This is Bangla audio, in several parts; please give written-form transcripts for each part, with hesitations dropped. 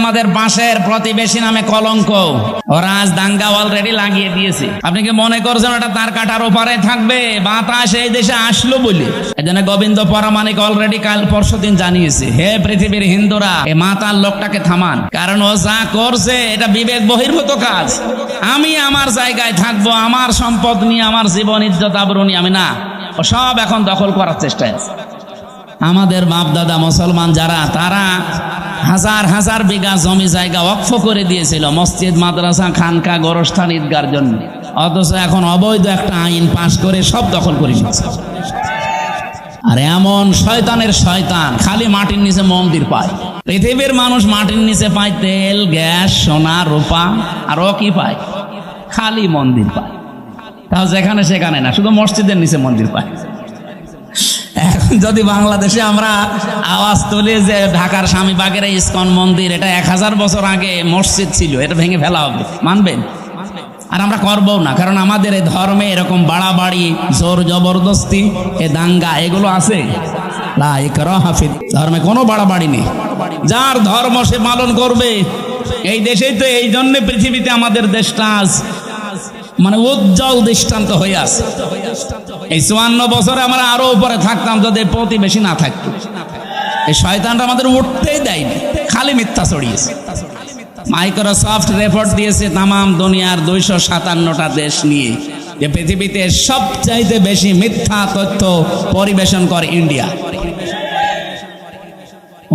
আমাদের পাশের প্রতিবেশী নামে কলঙ্ক। ওরা আজ দাঙ্গা অলরেডি লাগিয়ে দিয়েছে। আপনি কি মনে করছেন ওটা তার কাটার ওপারে থাকবে? বাতাস এই দেশে আসলো বলে। এজন্য গোবিন্দ পরামানিক অলরেডি কাল পরশুদিন জানিয়েছে, হে পৃথিবীর হিন্দুরা, এই মাতাল লোকটাকে থামান, কারণ ও যা করছে এটা বিবেক বহির্ভূত কাজ। আমি আমার জায়গায় থাকবো, আমার সম্পদ নিয়ে, আমার জীবন ইজ্জত আবরু নিয়ে আমি না, ও সব এখন দখল করার চেষ্টায় আছে। আমাদের বাপ দাদা মুসলমান যারা, তারা হাজার হাজার বিঘা জমি জায়গা ওয়াকফ করে দিয়েছিল মসজিদ, মাদ্রাসা, খানকা, গোরস্থান, ঈদগার জন্য। অথচ এখন অবৈধ একটা আইন পাশ করে সব দখল করে নিচ্ছে। আর এমন শয়তানের শয়তান খালি মাটির নিচে মন্দির পায়। পৃথিবীর মানুষ মাটির নিচে পায় তেল, গ্যাস, সোনা, রূপা, আর ও কি পায়? খালি মন্দির পায়। তাও যেখানে সেখানে না, শুধু মসজিদের নিচে মন্দির পায়। এখন যদি বাংলাদেশে আমরা আওয়াজ তুলি যে ঢাকার স্বামীবাগের ইসকন মন্দির, এটা 1000 বছর আগে মসজিদ ছিল, এটা ভেঙে ফেলা হবে, মানবেন? আর আমরা করবো না, কারণ আমাদের এই ধর্মে এরকম বাড়াবাড়ি, জোর জবরদস্তি, এ দাঙ্গা, এগুলো আছে। লা ইকরাহা ফিদ, ধর্মে কোনো বাড়াবাড়ি নেই। যার ধর্ম সে পালন করবে। এই দেশেই তো এই জন্য পৃথিবীতে আমাদের দেশটা আজ মানে উজ্জ্বল দৃষ্টান্ত হয়ে আছে। এই 54 বছরে আমরা আরো উপরে থাকতাম যদি প্রতিবেশী না থাকতো। এই শয়তানরা আমাদের উঠতেই দেয়নি, খালি মিথ্যা ছড়িয়েছে। মাইক্রোসফট রিপোর্ট দিয়েছে তামাম দুনিয়ার 257টা দেশ নিয়ে, যে পৃথিবীতে সবচাইতে বেশি মিথ্যা তথ্য পরিবেশন করে ইন্ডিয়া।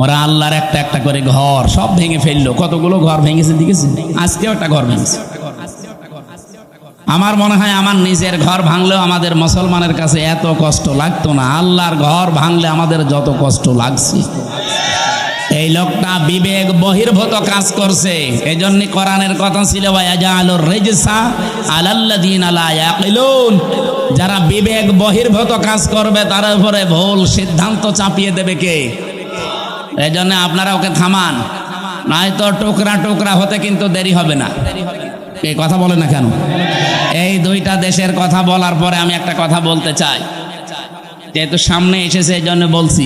ওরা আল্লাহর একটা একটা করে ঘর সব ভেঙে ফেললো। কতগুলো ঘর ভেঙেছে দেখেছেন? আজকেও একটা ঘর ভেঙেছে। আমার মনে হয় আমার নিজের ঘর ভাঙলেও আমাদের মুসলমানের কাছে এত কষ্ট লাগতো না, আল্লাহর ঘর ভাঙলে আমাদের যত কষ্ট লাগছে। এই লোকটা বিবেক বহির্ভূত কাজ করছে। এই জন্য কোরআনের কথা ছিল, ওয়ায়াজালুর রিজসা আলাল্লাযিনা লা ইয়াকিলুন, যারা বিবেক বহির্ভূত কাজ করবে তার উপরে ভুল সিদ্ধান্ত চাপিয়ে দেবে কে? এই জন্য আপনারা ওকে থামান, নয়তো টুকরা টুকরা হতে কিন্তু দেরি হবে না। এই কথা বলে না কেন? এই দুইটা দেশের কথা বলার পরে আমি একটা কথা বলতে চাই, যেহেতু সামনে এসেছে এই জন্য বলছি।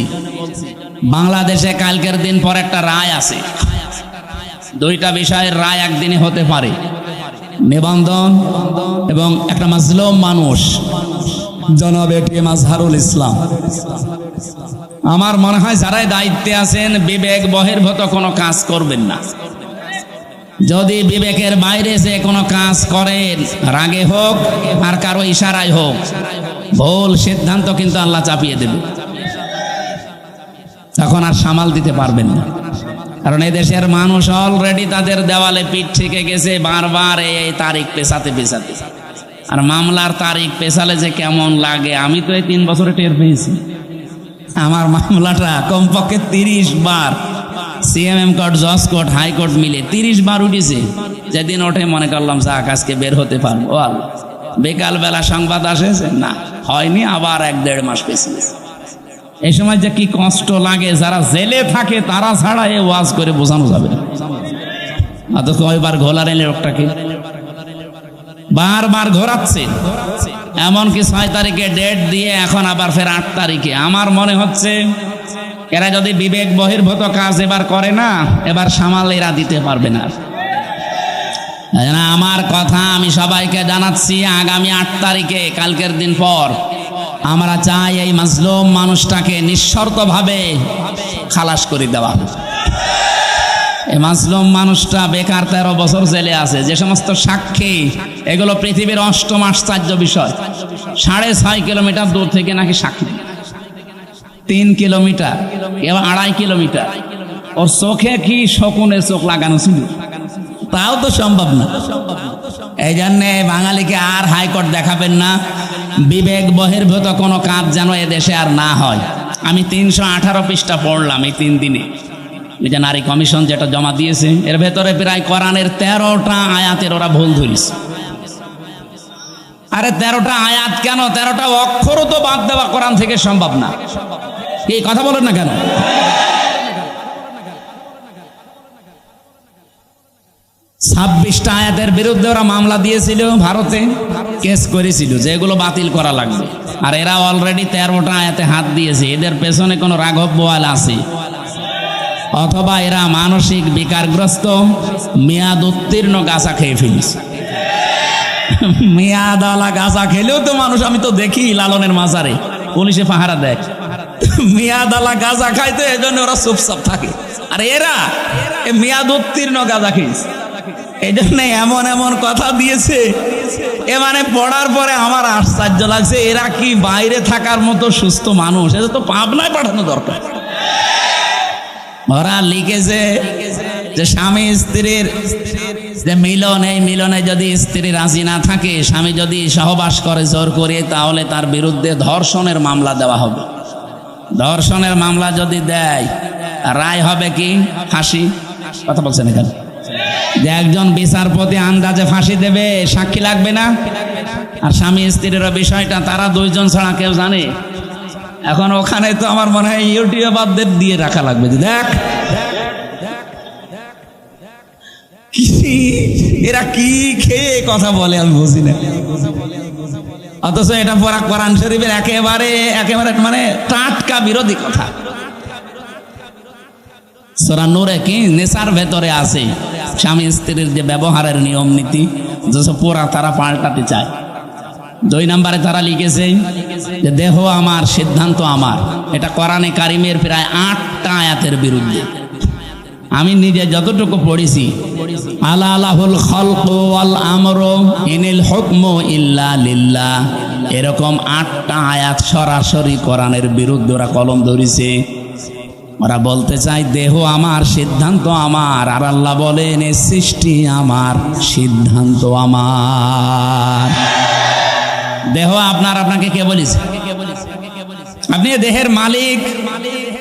বাংলাদেশে কালকের দিন পর একটা রায় আছে। দুইটা বিষয়ের রায় একদিনে হতে পারে, নিবন্ধন এবং একটা মাজলুম মানুষ, জনাব এটিএম আজহারুল ইসলাম। আমার মনে হয় যারাই দায়িত্বে আছেন বিবেক বহির্ভূত কোনো কাজ করবেন না। যদি বিবেকের বাইরে যে কোনো কাজ করেন, রাগে হোক আর কারো ইশারায় হোক, ভুল সিদ্ধান্ত কিন্তু আল্লাহ চাপিয়ে দেবে, তখন আর সামাল দিতে পারবেন না। কারণ এই দেশের মানুষ অলরেডি তাদের দেওয়ালে পিঠ থেকে গেছে বারবার এই তারিখ পেছাতে পেছাতে। আর মামলার তারিখ পেছালে যে কেমন লাগে, আমি তো এই 3 বছরে টের পেয়েছি। আমার মামলাটা কমপক্ষে 30 বার সিএমএম কোর্ট, জজ কোর্ট, হাইকোর্ট মিলে 30 বার উঠেছে। যেদিন ওঠে মনে করলাম যাক আজকে বের হতে পারবো। বিকাল বেলা সংবাদ আসেছে না, হয়নি, আবার 1-1.5 মাস পেছিয়েছে। এই সময় যে কি কষ্ট লাগে, যারা জেলে থাকে তারা ছাড়া এ ওয়াজ করে বোঝানো যাবে না। অত কয়বার ঘোলা রেলে লোকটাকে বারবার ঘোরাচ্ছে। এমনকি 6 তারিখে ডেট দিয়ে এখন আবার ফের 8 তারিখে। আমার মনে হচ্ছে এরা যদি বিবেক বহির্ভূত কাজ এবার করে না, এবার সামাল এরা দিতে পারবে না। আমার কথা আমি সবাইকে জানাচ্ছি, আগামী 8 তারিখে, কালকের দিন পর, আমরা চাই এই মাজলুম মানুষটাকে নিঃশর্তভাবে খালাস করে দেওয়া। এই মাজলুম মানুষটা বেকার 13 বছর জেলে আছে। যে সমস্ত সাক্ষী, এগুলো পৃথিবীর 8ম আশ্চর্য বিষয়। 6.5 কিলোমিটার দূর থেকে নাকি সাক্ষী, 3 কিলোমিটার, এবার 2.5 কিলোমিটার। ওর চোখে কি শকুনের চোখ লাগানো ছিল? তাও তো সম্ভব না। এই জন্যে বাঙালিকে আর হাইকোর্ট দেখাবেন না। বিবেক বহির্ভূত কোনো কাজ যেন এদেশে আর না হয়। আমি 318 পৃষ্ঠা পড়লাম এই 3 দিনে। এই যে নারী কমিশন যেটা জমা দিয়েছে, এর ভেতরে প্রায় কোরআনের 13টা আয়াতের ওরা ভুল ধরেছে। আরে 13টা আয়াত কেন, 13টা অক্ষরও তো বাদ দেওয়া কোরআন থেকে সম্ভব না। এই কথা বলেন না কেন? 26টা আয়াতের বিরুদ্ধে ওরা মামলা দিয়েছিল, ভারতে কেস করেছিল যে এগুলো বাতিল করা লাগবে। আর এরা অলরেডি 13টা আয়াতে হাত দিয়েছে। এদের পেছনে কোনো রাঘব বোয়াল আছে? অথবা এরা মানসিক বিকারগ্রস্ত, মেয়াদ উত্তীর্ণ গাঁজা খেয়ে ফেলিস। মেয়াদালা গাঁজা খেলেও তো মানুষ, আমি তো দেখি লালনের মাজারে পুলিশে পাহারা দেয়, মেয়াদালা গাঁজা খাইতে, এজন্য ওরা চুপচাপ থাকে। আর এরা মেয়াদ উত্তীর্ণ গাঁজা খেয়েছে, এই জন্য এমন এমন কথা দিয়েছে। এ মানে পড়ার পরে আমার আশ্চর্য লাগছে, এরা কি বাইরে থাকার মতো সুস্থ মানুষ? এটা তো পাবনায় পাঠানো দরকার। ওরা লিখেছে যে স্বামী স্ত্রীর যে মিলন, এই মিলনে যদি স্ত্রী রাজি না থাকে, স্বামী যদি সহবাস করে জোর করে, তাহলে তার বিরুদ্ধে ধর্ষণের মামলা দেওয়া হবে। ধর্ষণের মামলা যদি দেয়, রায় হবে কি? ফাঁসি। কথা বলছেন এখানে যে একজন বিচারপতি আন্দাজে ফাঁসি দেবে, সাক্ষী লাগবে না। আর স্বামী স্ত্রীর বিষয়টা তারা দুইজন ছাড়া কেউ জানে। এখন ওখানে তো আমার মনে হয় ইউটিউবারদের দিয়ে রাখা লাগবে, যে দেখ এরা কি খেয়ে কথা বলে আমি বুঝি না। অথচ এটা পড়া কোরআন শরীফের একেবারে একেবারে মানে টাটকা বিরোধী কথা। সূরা নূরে কি নেশার ভেতরে আছে স্বামী স্ত্রীর যে ব্যবহারের নিয়ম নীতি, যেসব পোড়া তারা পাল্টাতে চায়। 2 নম্বরে তারা লিখেছে যে দেহ আমার, সিদ্ধান্ত আমার। এটা কোরআনে কারিমের প্রায় 8টা আয়াতের বিরুদ্ধে। আমি নিজে যতটুকু পড়েছি, আলা লাহুল খালকু ওয়াল আমরু ইনিল হুকমু ইল্লা লিল্লাহ, এরকম 8টা আয়াত সরাসরি কোরআনের বিরুদ্ধে ওরা কলম ধরেছে। ওরা বলতে চায় দেহ আমার, সিদ্ধান্ত আমার। আর আল্লাহ বলেন এ সৃষ্টি আমার, সিদ্ধান্ত আমার। দেহ আপনার, আপনাকে কে বলিস? আপনি দেহের মালিক।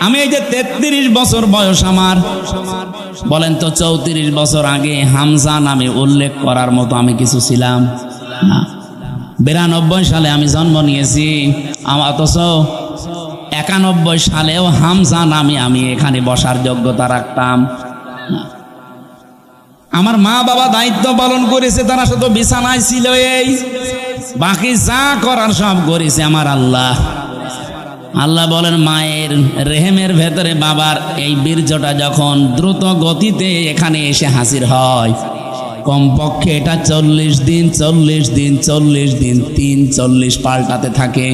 আমি এই যে 33 বছর বয়স আমার, বলেন তো 34 বছর আগে হামজা নামে উল্লেখ করার মতো আমি কিছু ছিলাম না। 92 সালে আমি জন্ম নিয়েছি, অথচ 91 সালেও হামজা নামে আমি এখানে বসার যোগ্যতা রাখতাম। আমার মা বাবা দায়িত্ব পালন করেছে, তারা শুধু বিছানায় ছিল, এই বাকি যা করার সব করেছে আমার আল্লাহ। আল্লাহ বলেন মায়ের রেহেমের ভেতরে বাবার এই বীর্যটা যখন দ্রুত গতিতে এখানে এসে হাজির হয়, কমপক্ষে এটা 40 দিন 40 দিন 40 দিন 40 পাল্টাতে থাকে।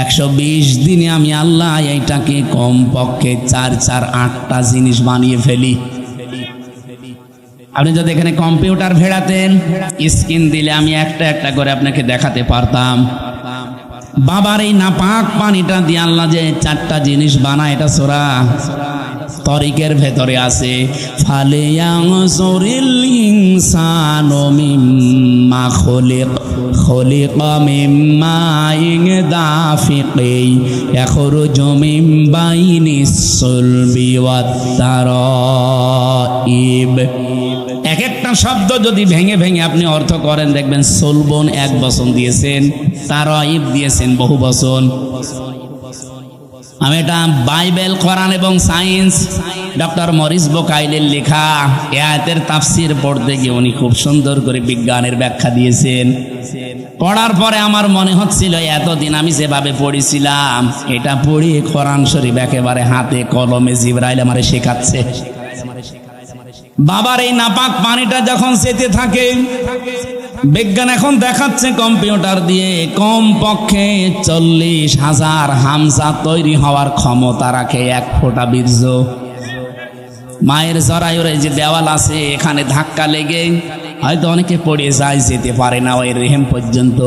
120 দিনে আমি আল্লাহ এইটাকে কমপক্ষে 4-8টা জিনিস বানিয়ে ফেলি। আপনি যদি এখানে কম্পিউটার ভেড়াতেন, স্ক্রিন দিলে আমি একটা একটা করে আপনাকে দেখাতে পারতাম। বাবার এই নাপাক পানিটা দিয়ে আল্লাহ যে 4টা জিনিস বানায়, এটা সূরা তরিকের ভেতরে আছে। ফালিয়ানজুরিল ইনসানু মিম্মা খুলিকা মিম্মা দাফিকি ইয়াখরুজু মিন বাইনিস সুলবি ওয়াত তারাইব। এক একটা শব্দ যদি ভেঙে ভেঙে আপনি অর্থ করেন, দেখবেন সুলবন 1 বচন দিয়েছেন, তারাইব দিয়েছেন বহু বচন। আমি এটা বাইবেল, কোরআন এবং সায়েন্স, ডক্টর মরিস বোকাইলের লেখা এ আয়াতের তাফসির পড়তে গিয়ে উনি খুব সুন্দর করে বিজ্ঞানের ব্যাখ্যা দিয়েছেন। পড়ার পরে আমার মনে হচ্ছিল এতদিন আমি যেভাবে পড়েছিলাম, এটা পড়িয়ে কোরআন শরীফ একেবারে হাতে কলমে জিবরাইল আমারে শেখাচ্ছে। বাবার এই নাপাক পানিটা যখন যেতে থাকে, বিজ্ঞান এখন দেখাচ্ছে কম্পিউটার দিয়ে কমপক্ষে 40,000 হামজা তৈরি হওয়ার ক্ষমতা রাখে 1 ফোঁটা বীর্য। মায়ের জরায়ুর যে দেওয়াল আছে, এখানে ধাক্কা লেগে হয়তো অনেকে পড়ে যায়, যেতে পারে না ওই রেহেম পর্যন্ত।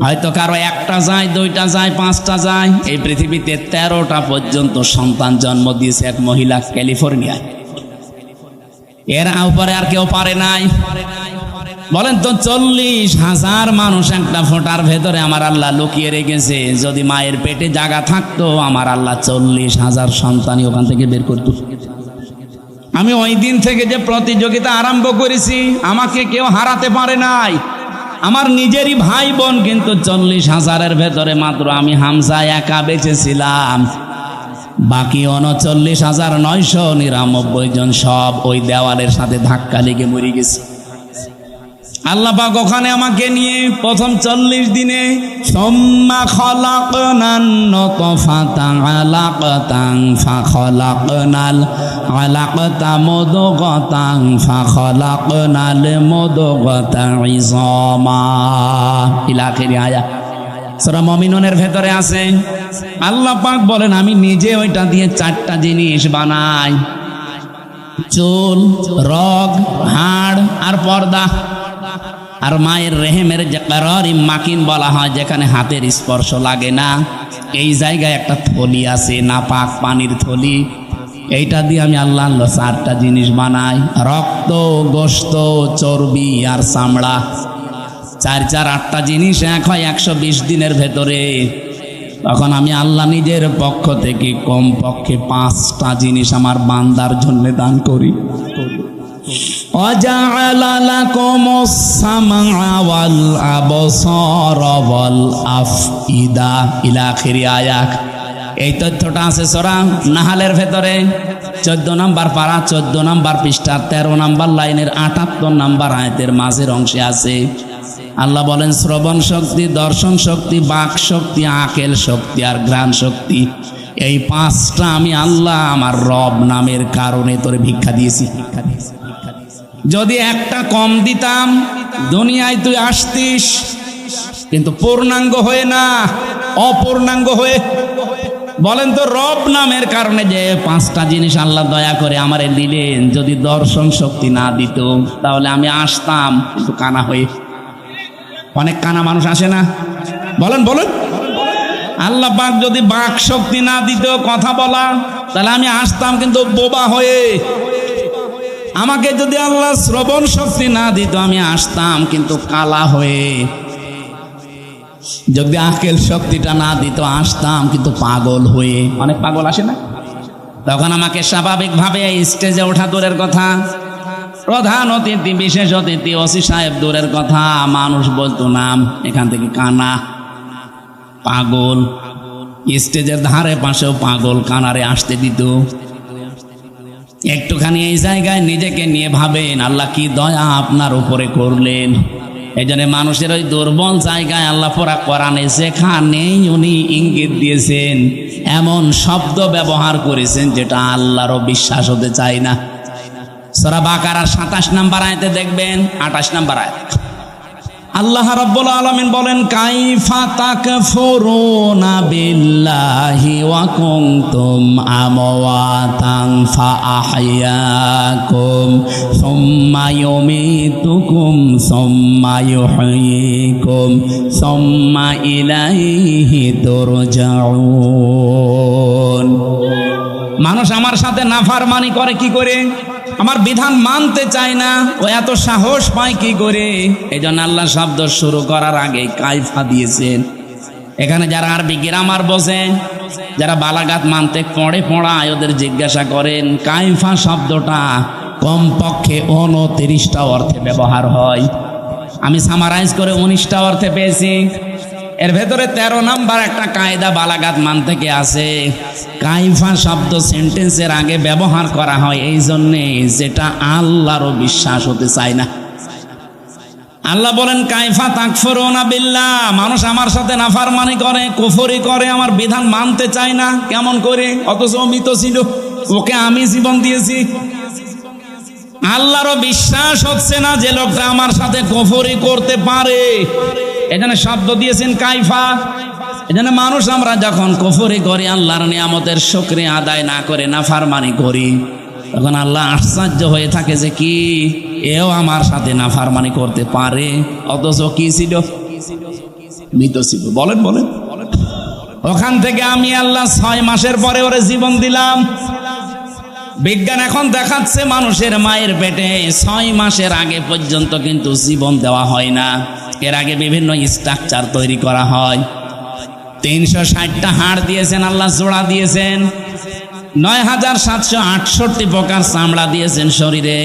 হয়তো কারো 1টা যায়, 2টা যায়, 5টা যায়। এই পৃথিবীতে 13টা পর্যন্ত সন্তান জন্ম দিয়েছে এক মহিলা ক্যালিফোর্নিয়ায়। এর উপরে আর কেউ পারে নাই। বলেন তো 40,000 মানুষ একটা ফোঁটার ভেতরে আমার আল্লাহ লুকিয়ে রেখেছে। যদি মায়ের পেটে জায়গা থাকতো, আমার আল্লাহ 40,000 সন্তানই ওখান থেকে বের করত। আমি ওই দিন থেকে যে প্রতিযোগিতা আরম্ভ করেছি, আমাকে কেউ হারাতে পারে নাই। আমার নিজেরই ভাই বোন, কিন্তু 40,000-এর ভেতরে মাত্র আমি হামজা একা বেঁচেছিলাম। বাকি 39,999 জন সব ওই দেওয়ালের সাথে ধাক্কা লেগে মরে গেছে। আল্লাহ পাক ওখানে আমাকে নিয়ে প্রথম 40 দিনে সুম্মা খালাকনান নুতফাতান আলাকাতান ফাখালাকনাল আলাকাতা মুদগাতান ফাখালাকনাল মুদগাতা ইযামা ইলা আখিরি আয়াত। সূরা মুমিনুনের ভেতরে আছে আল্লাহ পাক বলেন আমি নিজে ওইটা দিয়ে 4টা জিনিস বানাই, চুল, রগ, হাড় আর পর্দা। আর মায়ের রেহেমের যে কারারি মাকিন বলা হয়, যেখানে হাতের স্পর্শ লাগে না, এই জায়গায় একটা থলি আছে, নাপাক পানির থলি। এইটা দিয়ে আমি আল্লাহ 4টা জিনিস বানাই, রক্ত, গোশত, চর্বি আর চামড়া। 4 4 8টা জিনিস এক হয় 120 দিনের ভেতরে। তখন আমি আল্লাহ নিজের পক্ষ থেকে কমপক্ষে 5টা জিনিস আমার বান্দার জন্য দান করি। وَجَعَلَ لَكُمُ السَّمْعَ وَالْأَبْصَارَ وَالْأَفْئِدَةَ ইলা আখিরি আয়াত। এই তথ্যটা আছে সূরা নাহালের ভেতরে 14 নম্বর পারা 14 নম্বর পৃষ্ঠা 13 নম্বর লাইনের 78 নম্বর আয়াতের মাঝের অংশে আছে। আল্লাহ বলেন শ্রবণ শক্তি, দর্শন শক্তি, বাক শক্তি, আকেল শক্তি আর ঘ্রাণ শক্তি, এই 5টা আমি আল্লাহ আমার রব নামের কারণে তোরে ভিক্ষা দিয়েছি। যদি একটা কম দিতাম দুনিয়ায় তুই আসতিস, কিন্তু পূর্ণাঙ্গ হয়ে না, অপূর্ণাঙ্গ হয়ে। বলেন তো রব নামের কারণে যে 5টা জিনিস আল্লাহ দয়া করে আমারে দিলেন, যদি দর্শন শক্তি না দিত তাহলে আমি আসতাম কিন্তু কানা হয়ে। অনেক কানা মানুষ আসে না, বলেন বলেন। আল্লাহ পাক যদি বাক শক্তি না দিত কথা বলা, তাহলে আমি আসতাম কিন্তু বোবা হয়ে। আমাকে যদি আল্লাহ শ্রবণ শক্তি না দিত আমি আসতাম কিন্তু কালা হয়ে। যদি আকেল শক্তিটা না দিত আসতাম কিন্তু পাগল হয়ে। অনেক পাগল আসে না, তখন আমাকে স্বাভাবিকভাবে স্টেজে ওঠা দূরের কথা, প্রধান অতিথি, বিশেষ অতিথি, ওসি সাহেব দূরের কথা, মানুষ বলতো নাম, এখান থেকে কানা, পাগল। স্টেজের ধারে পাশেও পাগল কানারে আসতে দিত। একটুখানি এই জায়গায় নিজেকে নিয়ে ভাবেন আল্লাহ কি দয়া আপনার উপরে করলেন। এই জন্য মানুষের ওই দুর্বল জায়গায় আল্লাহ পরা কোরআনে যেখানেই উনি ইঙ্গিত দিয়েছেন, এমন শব্দ ব্যবহার করেছেন যেটা আল্লাহরও বিশ্বাস হতে চায় না। সূরা বাকারার 27 নম্বর আয়াতে দেখবেন, 28 নম্বর আয়াত আল্লাহ রাব্বুল আলামিন বলেন কাইফা তাকফুরুনা বিল্লাহি ওয়া কুনতুম আমওয়াতান ফাআহইয়াকুম সুম্মা ইউমীতুকুম সুম্মা ইউহয়ীকুম সুম্মা ইলাইহি তুরজাউন। মানুষ আমার সাথে নাফরমানি করে কি করে? আমার বিধান মানতে চায় না, ও এত সাহস পায় কি করে? এই জন্য আল্লাহ শব্দ শুরু করার আগে কাইফা দিয়েছেন। এখানে যারা আরবি গ্রামার বোঝেন, যারা বালাগাত মানতে পড়ায়, ওদের জিজ্ঞাসা করেন কাইফা শব্দটা কমপক্ষে 29টা অর্থে ব্যবহার হয়। আমি সামারাইজ করে 19টা অর্থে পেয়েছি। এর ভেতরে 13 নাম্বার একটা কায়দা বালাগাত মান থেকে আছে। কাইফা শব্দ সেন্টেন্সের আগে ব্যবহার করা হয় এই জন্যে যেটা আল্লাহরও বিশ্বাস হতে চায় না। আল্লাহ বলেন কাইফা তাকফুরুনা বিল্লাহ, মানুষ আমার সাথে নাফরমানি করে, কুফরি করে, আমার বিধান মানতে চায় না। কেমন করে? অথচ মৃত ছিল, ওকে আমি জীবন দিয়েছি। আল্লাহরও বিশ্বাস হচ্ছে না যে লোকটা আমার সাথে কুফরি করতে পারে, এখানে শব্দ দিয়েছেন কাইফা। এজন্য মানুষ আমরা যখন কুফরি করি, আল্লাহর নিয়ামতের শুকরিয়া আদায় না করে নাফরমানি করি, তখন আল্লাহ আশ্চর্য হয়ে থাকে যে কি এও আমার সাথে নাফরমানি করতে পারে, অথচ কি ছিল? মৃত ছিল। বলেন বলেন। ওখান থেকে আমি আল্লাহ 6 মাসের পরে ওরে জীবন দিলাম। বিজ্ঞান এখন দেখাচ্ছে মানুষের মায়ের পেটে 6 মাসের আগে পর্যন্ত কিন্তু জীবন দেওয়া হয় না। এর আগে বিভিন্ন স্ট্রাকচার তৈরি করা হয়। 360টা হাড় দিয়েছেন আল্লাহ, জোড়া দিয়েছেন, 9768 প্রকার চামড়া দিয়েছেন শরীরে।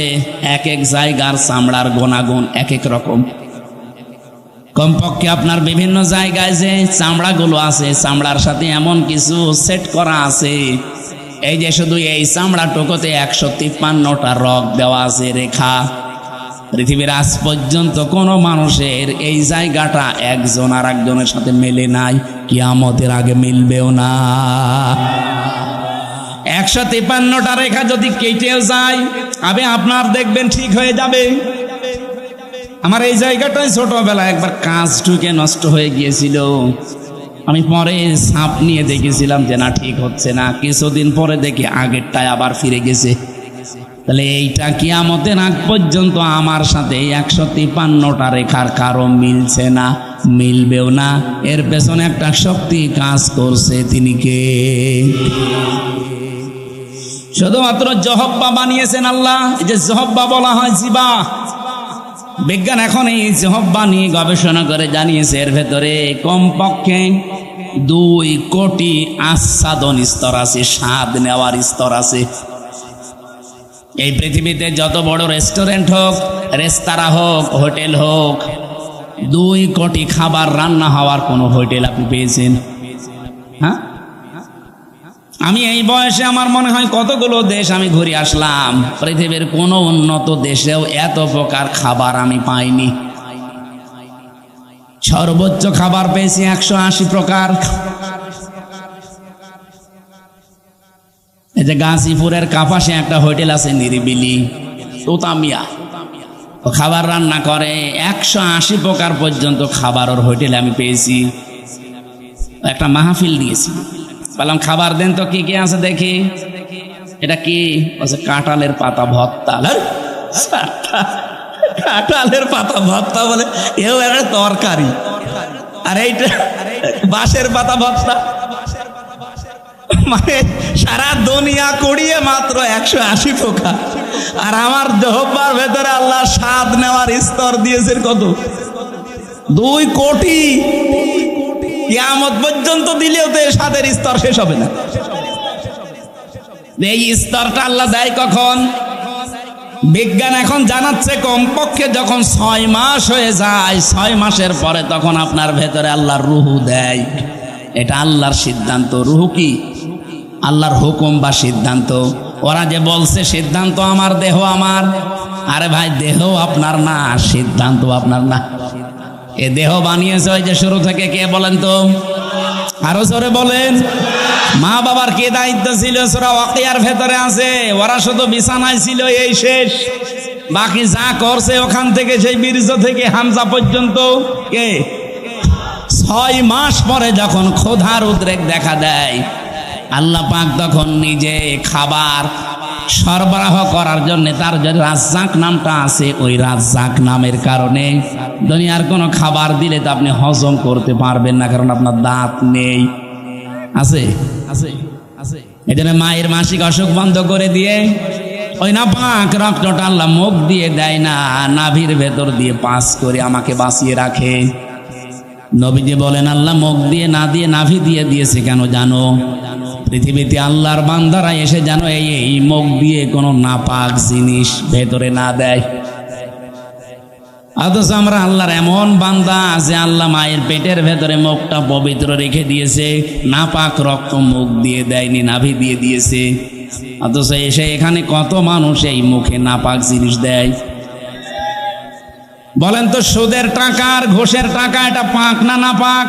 এক এক জায়গার চামড়ার গুণাগুণ এক এক রকম। কমপক্ষে আপনার বিভিন্ন জায়গায় যে চামড়াগুলো আছে, চামড়ার সাথে এমন কিছু সেট করা আছে, এই যে শুধু এই চামড়া টুকুতে 153টা রগ দেওয়া আছে, রেখা। পৃথিবীর আজ পর্যন্ত কোনো মানুষের এই জায়গাটা একজন আর একজনের সাথে মেলে নাই, কিয়ামতের আগে মিলবেও না। 153টা রেখা যদি কেটেও যায়, আপনার দেখবেন ঠিক হয়ে যাবে। আমার এই জায়গাটায় ছোটবেলা একবার কাজ ঢুকে নষ্ট হয়ে গিয়েছিল, আমি পরে সাপ নিয়ে দেখেছিলাম যে না ঠিক হচ্ছে না, কিছুদিন পরে দেখি আগেরটায় আবার ফিরে গেছে। তাহলে এইটা কিয়ামতের আগ পর্যন্ত আমার সাথে 153টা রেখার কারো মিলছে না, মিলবেও না। এর পেছনে একটা শক্তি কাজ করছে, তিনি কে? শুধুমাত্র জহব্বা বানিয়েছেন আল্লাহ। এই যে জহব্বা বলা হয় জিবা, বিজ্ঞান এখন এই জহব্বা নিয়ে গবেষণা করে জানিয়েছে এর ভেতরে কমপক্ষে 2 কোটি আস্বাদন স্তর আছে, স্বাদ নেওয়ার স্তর আছে। এই পৃথিবীতে যত বড় রেস্টুরেন্ট হোক, রেস্তোরাঁ হোক, হোটেল হোক, 2 কোটি খাবার রান্না হওয়ার কোনো হোটেল আপনি পেয়েছেন? হ্যাঁ, আমি এই বয়সে আমার মনে হয় কতগুলো দেশ আমি ঘুরে আসলাম, পৃথিবীর কোনো উন্নত দেশেও এত প্রকার খাবার আমি পাইনি। সর্বোচ্চ খাবার পেয়েছি 180 প্রকার। এই যে গাজীপুরের কাপাসে একটা হোটেল আছে নিরিবিলি, তোতামিয়া, ও খাবার রান্না করে 180 প্রকার পর্যন্ত খাবার ওর হোটেলে আমি পেয়েছি। একটা মাহফিল দিয়েছি, বললাম খাবার দেন তো কি কি আছে দেখি। এটা কি? কাঁঠালের পাতা ভর্তা। কাঁঠালের পাতা ভর্তা বলে, এও একটা তরকারি। আর এইটা বাঁশের পাতা ভর্তা, মানে সারা দুনিয়া কুড়িয়ে মাত্র 180 প্রকার। আর আমার জহব্বার ভেতরে আল্লাহ স্বাদ নেওয়ার স্তর দিয়েছেন কত? 2 কোটি। কিয়ামত পর্যন্ত দিলেও তো স্বাদের স্তর শেষ হবে না। এই স্তরটা আল্লাহ দেয় কখন? বিজ্ঞান এখন জানাচ্ছে কমপক্ষে যখন 6 মাস হয়ে যায়, 6 মাসের পরে তখন আপনার ভেতরে আল্লাহর রুহু দেয়। এটা আল্লাহর সিদ্ধান্ত। রুহু কি? আল্লাহর হুকুম বা সিদ্ধান্ত। ওরা যে বলছে সিদ্ধান্ত আমার, দেহ আমার, আরে ভাই দেহ আপনার না, সিদ্ধান্ত আপনার না। এ দেহ বানিয়েছে ওই যে শুরু থেকে কে বলেন তো? আরো জোরে বলেন। মা বাবার কে দায়িত্ব ছিল? সূরা ওয়াকিয়ার ভেতরে আছে, ওরা শুধু বিছানায় ছিল, এই শেষ। বাকি যা করছে ওখান থেকে, সেই বীর্য থেকে হামজা পর্যন্ত কে? 6 মাস পরে যখন ক্ষুধার উদ্রেক দেখা দেয়, আল্লাহ পাক তখন নিজে খাবার সরবরাহ করার জন্য, তার যে রাজ্জাক নামটা আছে, ওই রাজ্জাক নামের কারণে দুনিয়ার কোনো খাবার দিলে তো আপনি হজম করতে পারবেন না, কারণ আপনার দাঁত নেই। আছে আছে আছে। এই জন্য মায়ের মাসিক অসুখ বন্ধ করে দিয়ে ওই না পাক রক্তটা আল্লাহ মুখ দিয়ে দেয় না, নাভির ভেতর দিয়ে পাস করে আমাকে বাঁচিয়ে রাখে। নবীজি বলেন আল্লাহ মুখ দিয়ে না দিয়ে নাভি দিয়ে দিয়েছে কেন জানো? পৃথিবীতে আল্লাহর বান্দারা এসে যেন এই মুখ দিয়ে কোনো নাপাক জিনিস ভেতরে না দেয়। অথচ আমরা আল্লাহর এমন বান্দা যে আল্লাহ মায়ের পেটের ভেতরে মুখটা পবিত্র রেখে দিয়েছে, নাপাক রক্ত মুখ দিয়ে দেয়নি, নাভি দিয়ে দিয়েছে। অথচ এসে এখানে কত মানুষ এই মুখে নাপাক জিনিস দেয়। বলেন তো, সুদের টাকা আর ঘুষের টাকা এটা পাক না নাপাক?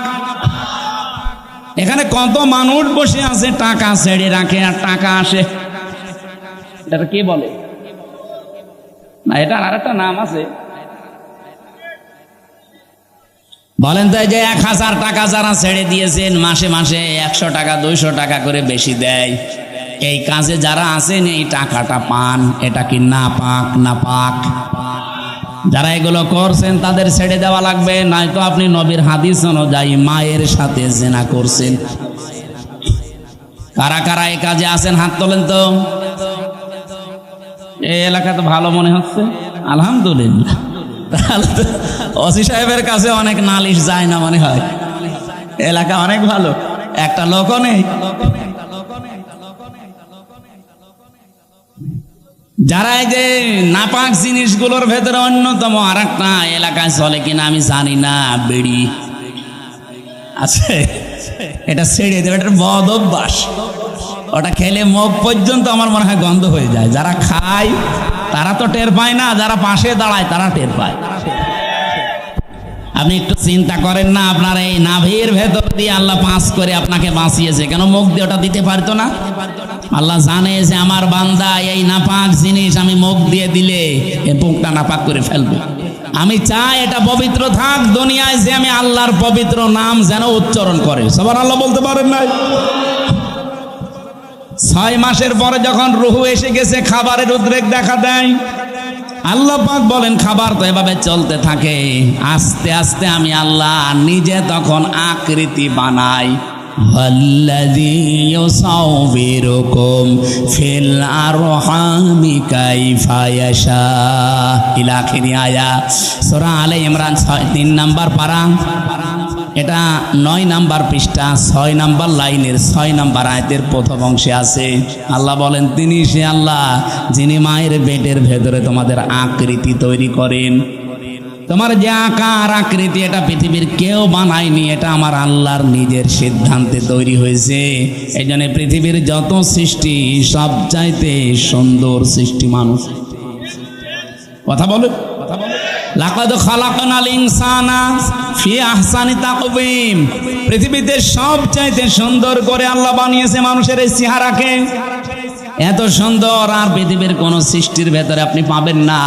এখানে কত মানুষ বসে আছে, টাকা ছেড়ে রাখে আর টাকা আসে। এটা কে বলে? না, এটার আর একটা নাম আছে। বলেন তো, এই যে 1000 টাকা যারা ছেড়ে দিয়েছেন, মাসে মাসে 100 টাকা 200 টাকা করে বেশি দেয়, এই কাজে যারা আছেন এই টাকাটা পান, এটা কি নাপাক? নাপাক। যারা এগুলো করছেন তাদের ছেড়ে দেওয়া লাগবে, নয়তো আপনি নবীর হাদিস অনুযায়ী মায়ের সাথে জিনা করছেন। কারা কারা এই কাজে আছেন হাত তোলেন তো। এই এলাকা তো ভালো মনে হচ্ছে, আলহামদুলিল্লাহ। তাহলে তো ওসি সাহেবের কাছে অনেক নালিশ যায় না মনে হয়, এলাকা অনেক ভালো, একটা লোকও নেই। যারা এই যে নাপাক জিনিসগুলোর ভেতরে অন্যতম আর একটা এলাকায় চলে কিনা আমি জানি না, বিড়ি আছে, এটা ছেড়ে দেবে, এটা বদ অভ্যাস। ওটা খেলে মুখ পর্যন্ত আমার মনে হয় গন্ধ হয়ে যায়। যারা খায় তারা তো টের পায় না, যারা পাশে দাঁড়ায় তারা টের পায়। আপনি একটু চিন্তা করেন না, আপনার এই নাভির ভেতর দিয়ে আল্লাহ পাস করে আপনাকে বাঁচিয়েছে, কেন মুখ দিয়ে ওটা দিতে পারতো না? আল্লাহ জানে যে আমার বান্দা এই নাপাক জিনিস আমি মুখ দিয়ে দিলে এই মুখটা নাপাক করে ফেলবে। আমি চাই এটা পবিত্র থাক দুনিয়ায়, যে আমি আল্লাহর পবিত্র নাম যেন উচ্চারণ করে। সুবহানাল্লাহ বলতে পারেন নাই? 6 মাসের পরে যখন রুহু এসে গেছে, খাবারের উদ্রেক দেখা দেয়। আল্লাহ পাক বলেন খাবার তো এভাবে চলতে থাকে, আস্তে আস্তে আমি আল্লাহ নিজে তখন আকৃতি বানাই। ওয়াল্লাযী ইউসাউবিরুকুম ফিল আরহামি কাইফা ইয়াশা ইলা আখিরি আয়াত। সূরা আলে ইমরান 3 নাম্বার পারা, এটা 9 নাম্বার পৃষ্ঠা 6 নাম্বার লাইনের 6 নাম্বার আয়াতের প্রথম অংশে আছে। আল্লাহ বলেন তিনি সে আল্লাহ যিনি মায়ের পেটের ভেতরে তোমাদের আকৃতি তৈরি করেন। তোমার যে আকার আকৃতি এটা পৃথিবীর কেউ বানায়নি, এটা আমার আল্লাহর নিজের সিদ্ধান্তে তৈরি হয়েছে। এই জন্য পৃথিবীর যত সৃষ্টি সবচাইতে সুন্দর সৃষ্টি মানুষ। কথা বলো, লাকাদ খালাকনাল ইনসানা ফি আহসানি তাকওয়িম। পৃথিবীতে সবচাইতে সুন্দর করে আল্লাহ বানিয়েছে মানুষের এই চেহারাকে। এত সুন্দর আর পৃথিবীর কোন সৃষ্টির ভেতরে আপনি পাবেন না।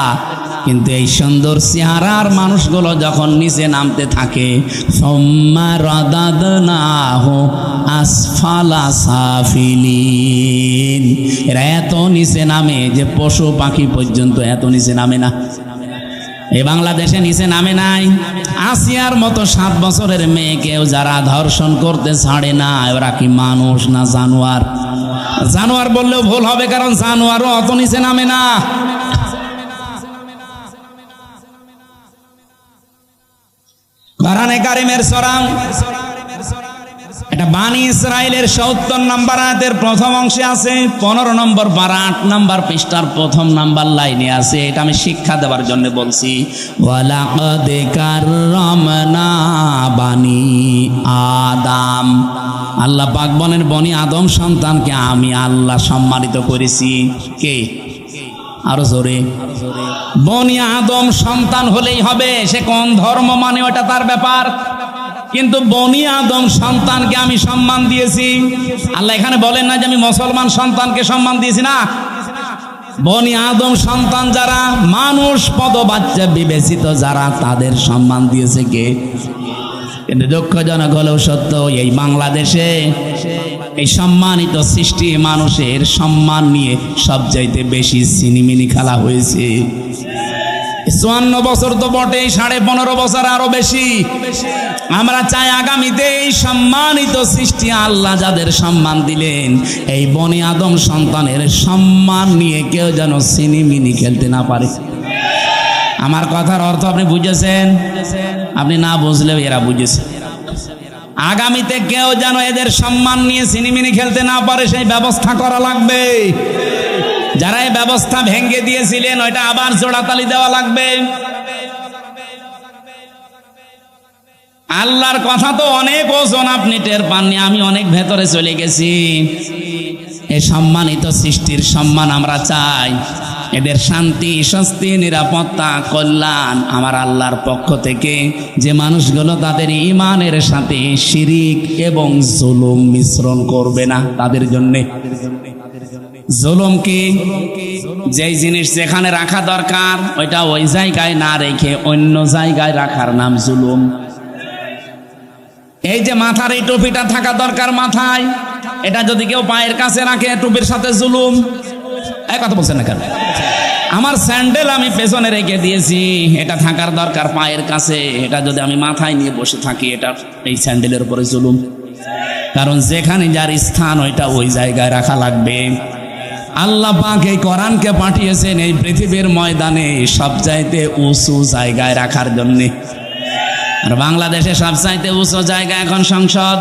কিন্তু এই সুন্দর চেহারার মানুষগুলো যখন নিচে নামতে থাকে, সুম্মা রাদাদনাহু আসফালা সাফিলিন, এরা এত নিচে নামে যে পশু পাখি পর্যন্ত এত নিচে নামে না। এই বাংলাদেশে নিচে নামে নাই। আসিয়ার মতো 7 বছরের মেয়েকেও যারা ধর্ষণ করতে ছাড়ে না, ওরা কি মানুষ না জানোয়ার? জানোয়ার বললেও ভুল হবে, কারণ জানোয়ারও অত নিচে নামে না। কোরআনে কারিমের সূরা এটা বানি ইসরাইলের ৭০ নম্বর আয়াতের প্রথম অংশে আছে, 15 নম্বর পারা 8 নম্বর পৃষ্ঠার প্রথম নাম্বার লাইনে আছে। এটা আমি শিক্ষা দেওয়ার জন্য বলছি। ওয়ালাকাদ কাররামনা বানি আদম, আল্লাহ পাক বলেন বনি আদম সন্তানকে আমি আল্লাহ সম্মানিত করেছি। কে? আরো জোরে। বনি আদম সন্তান হলেই হবে, সে কোন ধর্ম মানে ওটা তার ব্যাপার, কিন্তু বনি আদম সন্তানকে আমি সম্মান দিয়েছি। আল্লাহ এখানে বলেন না যে আমি মুসলমান সন্তানকে সম্মান দিয়েছি, না। বনি আদম সন্তান যারা মানুষ পদবাচ্চা বিবেচিত যারা, তাদের সম্মান দিয়েছে কে? কিন্তু দুঃখজনক হলেও সত্য, এই বাংলাদেশে এই সম্মানিত সৃষ্টি মানুষের সম্মান নিয়ে সবচাইতে বেশি সিনিমিনি খেলা হয়েছে। 54 বছর তো বটেই, 15.5 বছর আরো বেশি। আমরা চাই আগামীতে এই সম্মানিত সৃষ্টি আল্লাহ যাদের সম্মান দিলেন, এই বনি আদম সন্তানের সম্মান নিয়ে কেউ যেন সিনিমিনি খেলতে না পারে। আমার কথার অর্থ আপনি বুঝেছেন? আপনি না বুঝলেও এরা বুঝেছে। আগামীতে কেউ যেন এদের সম্মান নিয়ে সিনিমিনি খেলতে না পারে, সেই ব্যবস্থা করা লাগবে। যারা এই ব্যবস্থা ভেঙে দিয়েছিলেন ওইটা আবার জোড়াতালি দেওয়া লাগবে। আল্লাহর কথা তো অনেক ওজন, আপনি টের পাননি, আমি অনেক ভেতরে চলে গেছি। এই সম্মানিত সৃষ্টির সম্মান আমরা চাই, এদের শান্তি স্বস্তি নিরাপত্তা কল্যাণ আমার আল্লাহর পক্ষ থেকে। যে মানুষগুলো তাদের ঈমানের সাথে শিরিক এবং জুলুম মিশ্রণ করবে না, তাদের জন্যে। জুলুম কি? যেই জিনিস যেখানে রাখা দরকার ওইটা ওই জায়গায় না রেখে অন্য জায়গায় রাখার নাম জুলুম। এই যে মাথার এই টুপিটা থাকা দরকার মাথায়, এটা যদি কেউ পায়ের কাছে রাখে টুপির সাথে জুলুম। এই কথা বলছেন না কেন? আমার স্যান্ডেল আমি পেছনে রেখে দিয়েছি, এটা থাকার দরকার পায়ের কাছে, এটা যদি আমি মাথায় নিয়ে বসে থাকি, এটা এই স্যান্ডেলের উপরে জুলুম। কারণ যেখানে যার স্থান ওইটা ওই জায়গায় রাখা লাগবে। আল্লাহ পাক এই কোরআনকে পাঠিয়েছেন এই পৃথিবীর ময়দানে সবচাইতে উঁচু জায়গায় রাখার জন্য। আর বাংলাদেশে সবচাইতে উঁচু জায়গা এখন সংসদ।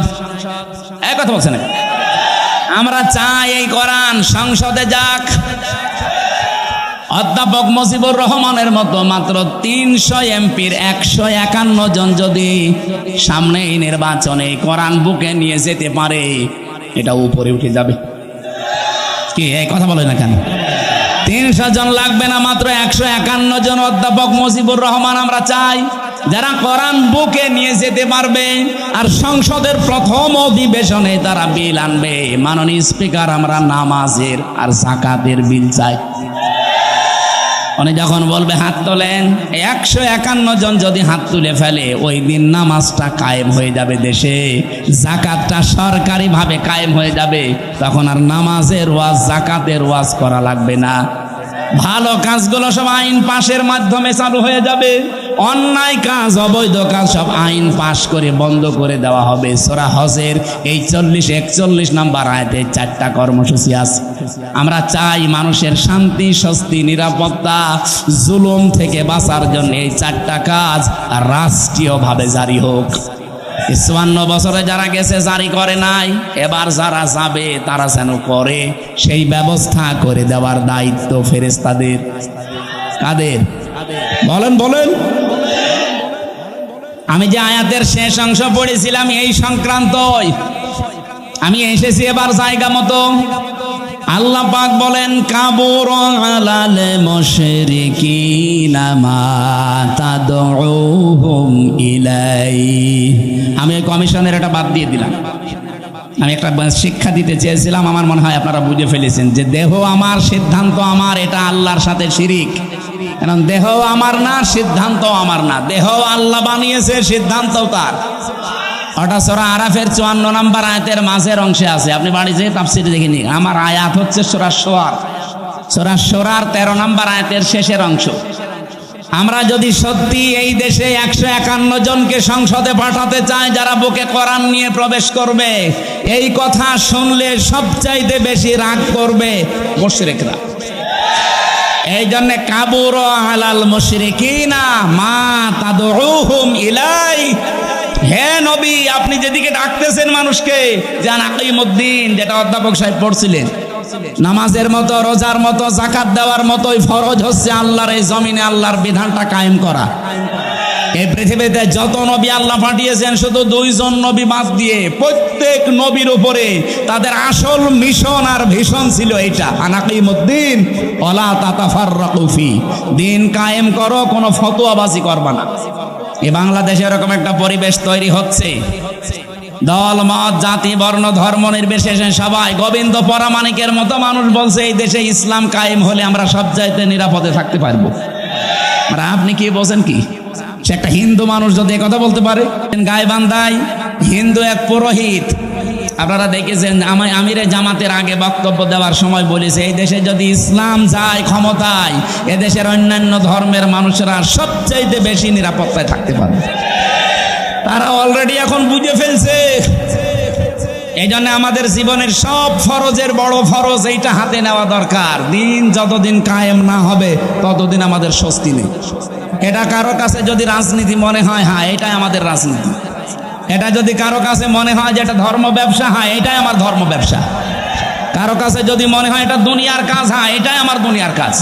এক কথা বলছেন, আমরা চাই এই কোরআন সংসদে যাক। অধ্যাপক মুজিবুর রহমানের মতো মাত্র 300 এমপির 151 জন যদি সামনে এই নির্বাচনে কোরআন বুকে নিয়ে যেতে পারে, এটা উপরে উঠে যাবে। কি এই কথা বলে না কেন? 300 জন লাগবে না, মাত্র 151 জন অধ্যাপক মুজিবুর রহমান আমরা চাই, যারা কোরআন বুকে নিয়ে যেতে পারবে আর সংসদের প্রথম অধিবেশনে তারা বিল আনবে। মাননীয় স্পিকার, আমরা নামাজের আর যাকাতের বিল চাই। উনি যখন বলবে হাত তোলেন, 151 জন যদি হাত তুলে ফেলে, ওই দিন নামাজটা কায়েম হয়ে যাবে দেশে, যাকাতটা সরকারিভাবে কায়েম হয়ে যাবে। তখন আর নামাজের ওয়াজ, যাকাতের ওয়াজ করা লাগবে না। ভালো কাজগুলো সব আইন পাশের মাধ্যমে চালু হয়ে যাবে। অন্যায় কাজ, অবৈধ কাজ সব আইন পাশ করে বন্ধ করে দেওয়া হবে। সূরা হজের এই 40-41 নম্বর আয়াতে 4টা কর্মসূচি আছে। আমরা চাই মানুষের শান্তি, স্বস্তি, নিরাপত্তা, জুলুম থেকে বাঁচার জন্য এই 4টা কাজ রাষ্ট্রীয়ভাবে জারি হোক। 54 বছরে যারা গেছে জারি করে নাই, এবার যারা যাবে তারা যেন করে, সেই ব্যবস্থা করে দেওয়ার দায়িত্ব ফেরেশতাদের। কাদের? বলেন বলেন। আমি যে আয়াতের শেষ অংশ পড়েছিলাম এই সংক্রান্তই আমি এসেছি এবার জায়গা মতো। আল্লাহ পাক বলেন, কাবুর আলাল মুশরিকিনা মা তাদউহুম ইলাই। আমি এই কমিশনের এটা বাদ দিয়ে দিলাম। আমি একটা শিক্ষা দিতে চেয়েছিলাম, আমার মনে হয় আপনারা বুঝে ফেলেছেন যে দেহ আমার, সিদ্ধান্ত আমার, এটা আল্লাহর সাথে শিরিক। কারণ দেহ আমার না, সিদ্ধান্ত আমার না। দেহ আল্লাহ বানিয়েছে, সিদ্ধান্তও তার। ওটা সূরা আরাফের 54 নম্বর আয়াতের মাঝের অংশে আছে, আপনি বাড়ি যেয়ে তাফসীর দেখে নিন। আমার আয়াত হচ্ছে সূরা শুআরা, সূরা শুআরার 13 নম্বর আয়াতের শেষের অংশ। আমরা যদি সত্যি এই দেশে 151 জনকে সংসদে পাঠাতে চাই যারা বুকে কোরআন নিয়ে প্রবেশ করবে, এই কথা শুনলে সবচাইতে বেশি রাগ করবে মুশরিকরা। এই জন্য কাবুর আলাল মুশরিকিনা মা তাদউহুম ইলাই। হে নবী, আপনি যেদিকে ডাকতেছেন মানুষকে, যান আকিমুদ্দিন, যেটা অধ্যাপক সাহেব পড়ছিলেন, নামাজের মতো, রোজার মতো, যাকাত দেওয়ার মতোই ফরজ হচ্ছে আল্লাহর এই জমিনে আল্লাহর বিধানটা কায়েম করা। এই পৃথিবীতে যত নবী আল্লাহ পাঠিয়েছেন, শুধু 2 জন নবী বাদ দিয়ে প্রত্যেক নবীর উপরে তাদের আসল মিশন আর ভিশন ছিল এইটা, আনাকিমুদ্দিন ওয়ালা তাতাফাররাকু ফি। দিন কায়েম করো, কোনো ফতোয়াবাজি করবা না। এই বাংলাদেশে এরকম একটা পরিবেশ তৈরি হচ্ছে, দল মত, জাতি, বর্ণ, ধর্ম নির্বিশেষে সবাই গোবিন্দ পরামানিকের মতো মানুষ বলছে এই দেশে ইসলাম কায়েম হলে আমরা সব চাইতে নিরাপদে থাকতে পারবো। আর আপনি কি বলছেন? কি সে একটা হিন্দু মানুষ যদি কথা বলতে পারে? গাইবান্ধায় হিন্দু এক পুরোহিত, আপনারা দেখেছেন, আমিরে জামাতের আগে বক্তব্য দেওয়ার সময় বলেছে, এই দেশে যদি ইসলাম যায় ক্ষমতায়, এদেশের অন্যান্য ধর্মের মানুষেরা সবচাইতে বেশি নিরাপত্তায় থাকতে পারবে। তারা অলরেডি এখন বুঝে ফেলছে। এই জন্য আমাদের জীবনের সব ফরজের বড় ফরজ এইটা হাতে নেওয়া দরকার। দিন যতদিন কায়েম না হবে ততদিন আমাদের স্বস্তি নেই। এটা কারো কাছে যদি রাজনীতি মনে হয়, হ্যাঁ এটাই আমাদের রাজনীতি। এটা যদি কারো কাছে মনে হয় যে এটা ধর্ম ব্যবসা, হ্যাঁ এটাই আমার ধর্ম ব্যবসা। কারো কাছে যদি মনে হয় এটা দুনিয়ার কাজ, হ্যাঁ এটাই আমার দুনিয়ার কাজ।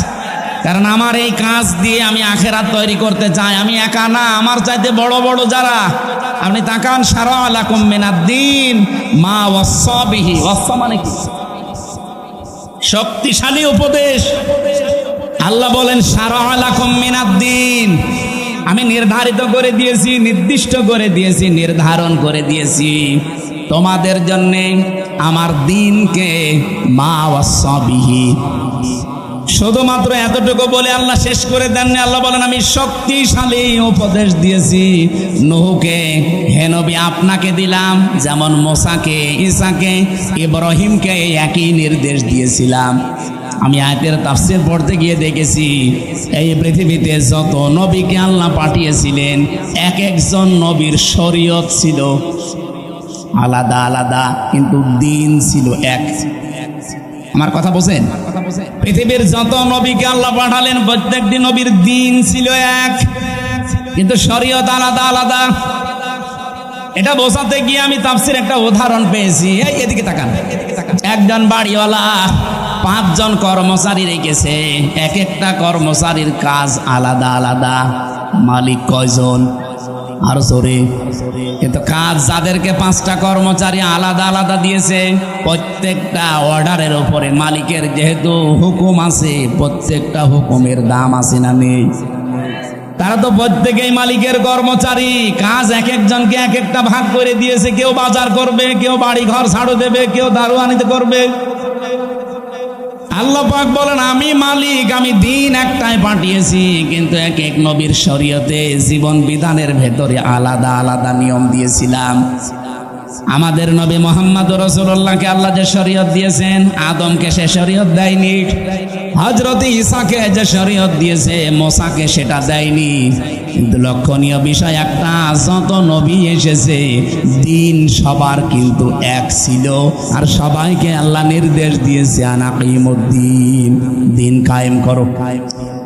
কারণ আমার এই কাজ দিয়ে আমি আখেরাত তৈরি করতে চাই। আমি একা না, আমার চাইতে বড় বড় যারা, আপনি তাকান, শারা লাকুম মিনাদ্দিন মা ওয়াসা বিহি। ওয়াসা মানে কি? শক্তিশালী উপদেশ। আল্লাহ বলেন শারা লাকুম মিনাদ্দিন, আমি নির্ধারিত করে দিয়েছি, নির্দিষ্ট করে দিয়েছি, নির্ধারণ করে দিয়েছি তোমাদের জন্য আমার দিনকে, মা ওয়াসা বিহি। শুধুমাত্র এতটুকু বলে আল্লাহ শেষ করে দেননি। আল্লাহ বলেন আমি শক্তিশালী উপদেশ দিয়েছি নূহকে। হে নবী, আপনাকে দিলাম যেমন মুসাকে, ঈসাকে, ইব্রাহিমকে একই নির্দেশ দিয়েছিলাম। আমি আয়াতের তাফসীর পড়তে গিয়ে দেখেছি, এই পৃথিবীতে যত নবীকে আল্লাহ পাঠিয়েছিলেন, এক একজন নবীর শরীয়ত ছিল আলাদা আলাদা, কিন্তু দিন ছিল এক। আমার কথা বোঝেন? পৃথিবীর যত নবীকে আল্লাহ পাঠালেন, প্রত্যেকটি নবীর দিন ছিল এক, কিন্তু শরীয়ত আলাদা আলাদা। এটা বোঝাতে গিয়ে আমি তাফসীর একটা উদাহরণ পেয়েছি। এই এদিকে তাকান। একজন বাড়িওয়ালা 5 জন কর্মচারী রেখেছে, এক একটা কর্মচারীর কাজ আলাদা আলাদা। মালিক কয়জন? আর জোরে। কিন্তু কাজ যাদেরকে 5টা কর্মচারী আলাদা আলাদা দিয়েছে, প্রত্যেকটা অর্ডারের উপরে মালিকের যেহেতু হুকুম আছে, প্রত্যেকটা হুকুমের দাম আছে না নেই? তারা তো প্রত্যেকেই মালিকের কর্মচারী। কাজ এক একজনকে এক একটা ভাগ করে দিয়েছে। কেউ বাজার করবে, কেউ বাড়ি ঘর ঝাড়ু দেবে, কেউ দারোয়ানিতে করবে। আল্লাহ পাক বলেন আমি মালিক, আমি দিন একটাই পাঠিয়েছি, কিন্তু এক এক নবীর শরীয়তে জীবন বিধানের ভেতরে আলাদা আলাদা নিয়ম দিয়েছিলাম। আমাদের নবী মুহাম্মদ রাসূলুল্লাহকে আল্লাহ যে শরীয়ত দিয়েছেন, আদমকে সে শরীয়ত দেয়নি। হযরত ঈসাকে যে শরীয়ত দিয়েছে, মুসাকে সেটা দেয়নি। কিন্তু লক্ষণীয় বিষয় একটা, যত নবী এসেছে দিন সবার কিন্তু এক ছিল, আর সবাইকে আল্লাহ নির্দেশ দিয়েছে আনাকিমুদ্দিন, দিন কায়েম করো।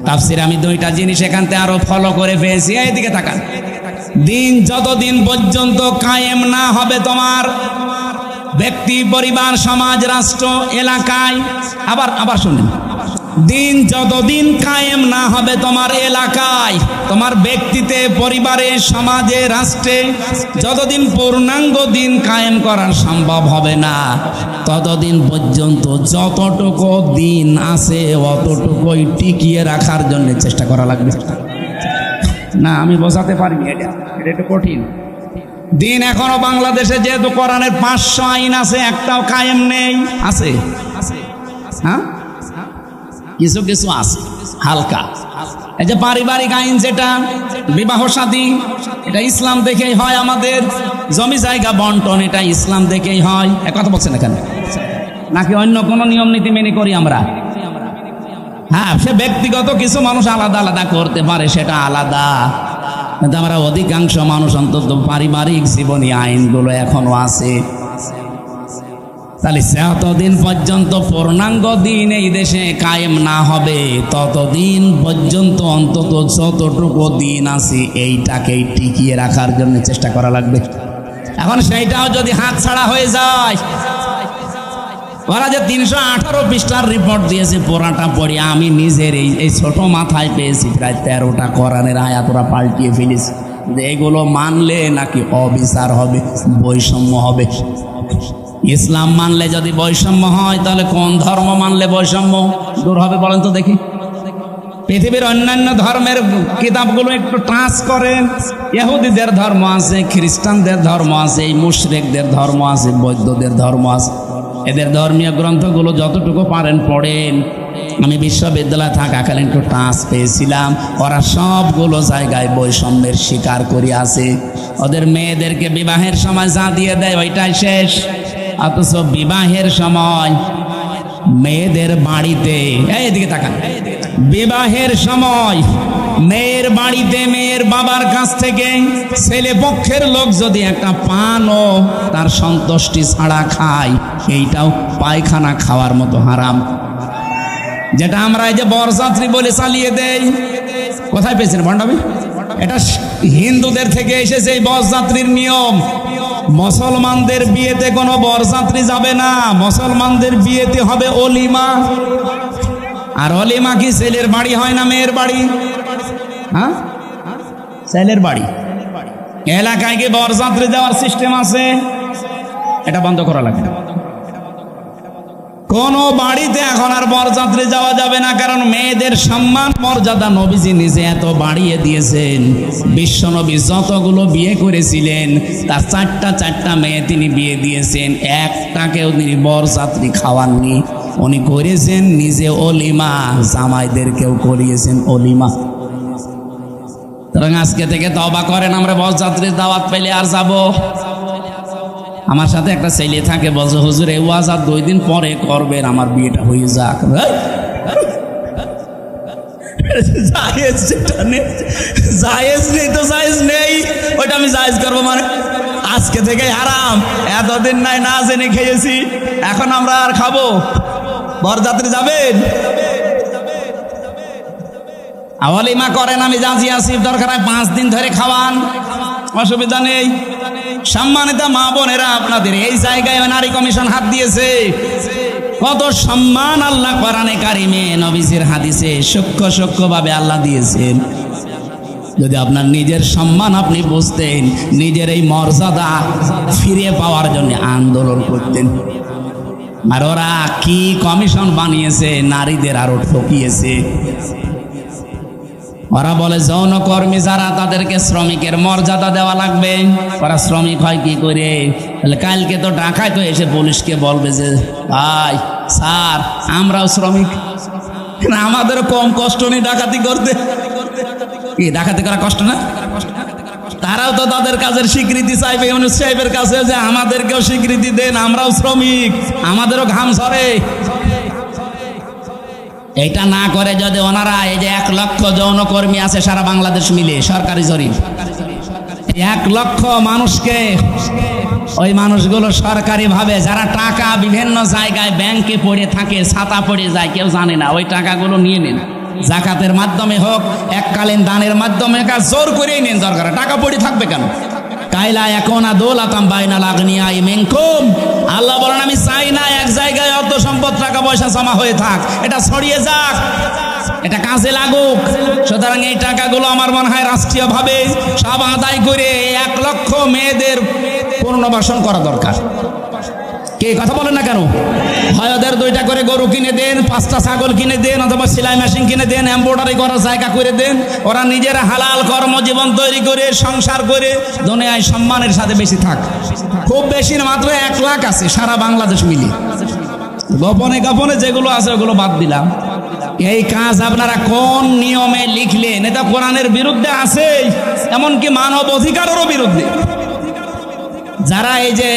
তাফসীরে আমি 2টা জিনিস এখান থেকে আরো ফলো করে পেয়েছি। এইদিকে তাকান। দিন যতদিন পর্যন্ত কায়েম না হবে তোমার ব্যক্তি, পরিবার, সমাজ, রাষ্ট্র, এলাকায়, আবার শুনুন, দিন যতদিন কায়েম না হবে তোমার এলাকায়, তোমার ব্যক্তিতে, পরিবারে, সমাজে, রাষ্ট্রে, যতদিন পূর্ণাঙ্গ দিন কায়েম করা সম্ভব হবে না, ততদিন পর্যন্ত যতটুকু দিন আছে অতটুকুই টিকিয়ে রাখার জন্য চেষ্টা করা লাগবে। না আমি বোঝাতে পারিনি, এটা একটু কঠিন। দিন এখনো বাংলাদেশে যেহেতু কোরআনের 500 আইন আছে, একটাও কায়েম নেই। আছে, হ্যাঁ কিছু কিছু আছে হালকা। এই যে পারিবারিক আইন, যেটা বিবাহ শাদী, এটা ইসলাম দেখেই হয়। আমাদের জমি জায়গা বন্টন, এটা ইসলাম দেখেই হয়। এক কথা বলছেন এখানে, নাকি অন্য কোনো নিয়ম নীতি মেনে করি আমরা? হ্যাঁ, সে ব্যক্তিগত কিছু মানুষ আলাদা আলাদা করতে পারে, সেটা আলাদা। কিন্তু আমরা অধিকাংশ মানুষ অন্তত পারিবারিক জীবনী আইনগুলো এখনো আছে। তাহলে যতদিন পর্যন্ত পূর্ণাঙ্গ দিন এই দেশে কায়েম না হবে, ততদিন পর্যন্ত অন্তত যতটুকু দিন আছে এইটাকেই টিকিয়ে রাখার জন্য চেষ্টা করা লাগবে। এখন সেইটাও যদি হাত ছাড়া হয়ে যায়, ওরা যে 318 পৃষ্ঠার রিপোর্ট দিয়েছে, পুরাটা পড়ি আমি নিজের এই ছোট মাথায় পেয়েছি প্রায় 13টা কোরআনের আয়াত ওরা পাল্টিয়ে ফেলেছে। এগুলো মানলে নাকি অবিচার হবে, বৈষম্য হবে। ইসলাম মানলে যদি বৈষম্য হয়, তাহলে কোন ধর্ম মানলে বৈষম্য দূর হবে বলেন তো দেখি? পৃথিবীর অন্যান্য ধর্মের কিতাবগুলো একটু টাচ করেন। ইহুদিদের ধর্ম আছে, খ্রিস্টানদের ধর্ম আছে, এই মুশরিকদের ধর্ম আছে, বৌদ্ধদের ধর্ম আছে। এদের ধর্মীয় গ্রন্থগুলো যতটুকু পারেন পড়েন। আমি বিশ্ববিদ্যালয়ে থাকাকালীন একটু টাচ পেয়েছিলাম। ওরা সবগুলো জায়গায় বৈষম্যের শিকার করে আছে। ওদের মেয়েদেরকে বিবাহের সময় যা দিয়ে দেয় ওইটাই শেষ, অথচ বিবাহের সময় মেয়েদের বাড়িতে, এইদিকে তাকান, বিবাহের সময় মেয়ের বাড়িতে মেয়ের বাবার কাছ থেকে ছেলে পক্ষের লোক যদি একটা পানও তার সন্তুষ্টি ছাড়া খায়, এইটাও পায়খানা খাওয়ার মতো হারাম। যেটা আমরা এই যে বরযাত্রী বলে চালিয়ে দেই, কোথায় পেয়েছেন ভণ্ডামি? এটা হিন্দুদের থেকে এসেছে এই বরযাত্রীর নিয়ম। মুসলমানদের বিয়েতে কোনো বরযাত্রী যাবে না, মুসলমানদের বিয়েতে হবে অলিমা। আর অলিমা কি ছেলের বাড়ি হয় না মেয়ের বাড়ি? হ্যাঁ, ছেলের বাড়ি। এলাকায় কি বরযাত্রী যাওয়ার সিস্টেম আছে? এটা বন্ধ করা লাগে। কোন বাড়িতে এখন আর বরযাত্রী যাওয়া যাবে না, কারণ মেয়েদের সম্মান মর্যাদা নবীজি নিজে এত বাড়িয়ে দিয়েছেন। বিশ্বনবী যতগুলো বিয়ে করেছিলেন তার 4টা মেয়ে তিনি বিয়ে দিয়েছেন, একটাকেও তিনি বরযাত্রী খাওয়াননি। উনি করেছেন নিজে অলিমা, জামাইদেরকেও করিয়েছেন অলিমা। সুতরাং আজকে থেকে তওবা করেন, আমরা বরযাত্রীর দাওয়াত পেলে আর যাব। আমার সাথে একটা ছেলে থাকে, বলছে হুজুর এই ওয়াজ আর 2 দিন পরে করবেন, আমার বিয়েটা হয়ে যাক। জায়েজ নেই তো জায়েজ নেই, ওইটা আমি জায়েজ করবো মানে? আজকে থেকে হারাম। এতদিন নাই না জেনে খেয়েছি, এখন আমরা আর খাবো? বরযাত্রী যাবেন? আওয়ালিমা করেন, আমি রাজি আছি, দরকার হয় 5 দিন ধরে খাওয়ান, অসুবিধা নেই। সম্মানিত মা বোনেরা, আপনাদের এই জায়গায় নারী কমিশন হাত দিয়েছে। কত সম্মান আল্লাহ কোরআনে কারিমে নবীজির হাদিসে সূক্ষ্ম ভাবে আল্লাহ দিয়েছেন। যদি আপনার নিজের সম্মান আপনি বুঝতেন, নিজের এই মর্যাদা ফিরে পাওয়ার জন্য আন্দোলন করতেন। আর ওরা কি কমিশন বানিয়েছে, নারীদের আরো ঠকিয়েছে। ওরা বলে যৌনকর্মী যারা তাদেরকে শ্রমিকের মর্যাদা দেওয়া লাগবে। ওরা শ্রমিক হয় কি করে? তাহলে কালকে তো ঢাকায় তো এসে পুলিশকে বলবে যে ভাই স্যার আমরাও শ্রমিক, আমাদের কম কষ্ট নেই ডাকাতি করতে। কি ডাকাতি করা কষ্ট না? তারাও তো তাদের কাজের স্বীকৃতি চাইবে ইউনূস সাহেবের কাছে যে আমাদেরকেও স্বীকৃতি দেন, আমরাও শ্রমিক, আমাদেরও ঘাম ঝরে। এইটা না করে যদি ওনারা এই যে 1 লক্ষ যৌনকর্মী আছে সারা বাংলাদেশ মিলে, সরকারি জরিপ 1 লক্ষ মানুষকে, ওই মানুষগুলো সরকারি ভাবে যারা টাকা বিভিন্ন জায়গায় ব্যাংকে পড়ে থাকে, ছাতা পড়ে যায়, কেউ জানে না, ওই টাকাগুলো নিয়ে নিন। জাকাতের মাধ্যমে হোক, এককালীন দানের মাধ্যমে, জোর করেই নিন, দরকার টাকা পড়ে থাকবে কেন? কাইলা একুনা দৌলাতাম বাইনাল আগনিয়াই মিনকুম, আল্লাহ বলেন আমি চাই না এক জায়গায় অত সম্পদ টাকা পয়সা জমা হয়ে থাক, এটা ছড়িয়ে যাক, এটা কাজে লাগুক। সুতরাং এই টাকাগুলো আমার মনে হয় রাষ্ট্রীয়ভাবে সব আদায় করে 1 লক্ষ মেয়েদের পুনর্বাসন করা দরকার। কে কথা বলেন না কেন? হয় ওদের 2টা করে গরু কিনে দেন, 5টা ছাগল কিনে দেন, অথবা সেলাই মেশিন কিনে দেন, এমব্রয়ডারি করার জায়গা করে দেন। ওরা নিজেরা হালাল কর্মজীবন তৈরি করে সংসার করে দুনিয়ায় সম্মানের সাথে বেশি থাক। খুব বেশি না, মাত্র 1 লাখ আছে সারা বাংলাদেশ মিলে। গোপনে গোপনে যেগুলো আছে ওগুলো বাদ দিলাম। এই কাজ আপনারা কোন নিয়মে লিখলেন? এটা কোরআনের বিরুদ্ধে আছে, এমনকি মানব অধিকারেরও বিরুদ্ধে। যারা এই যে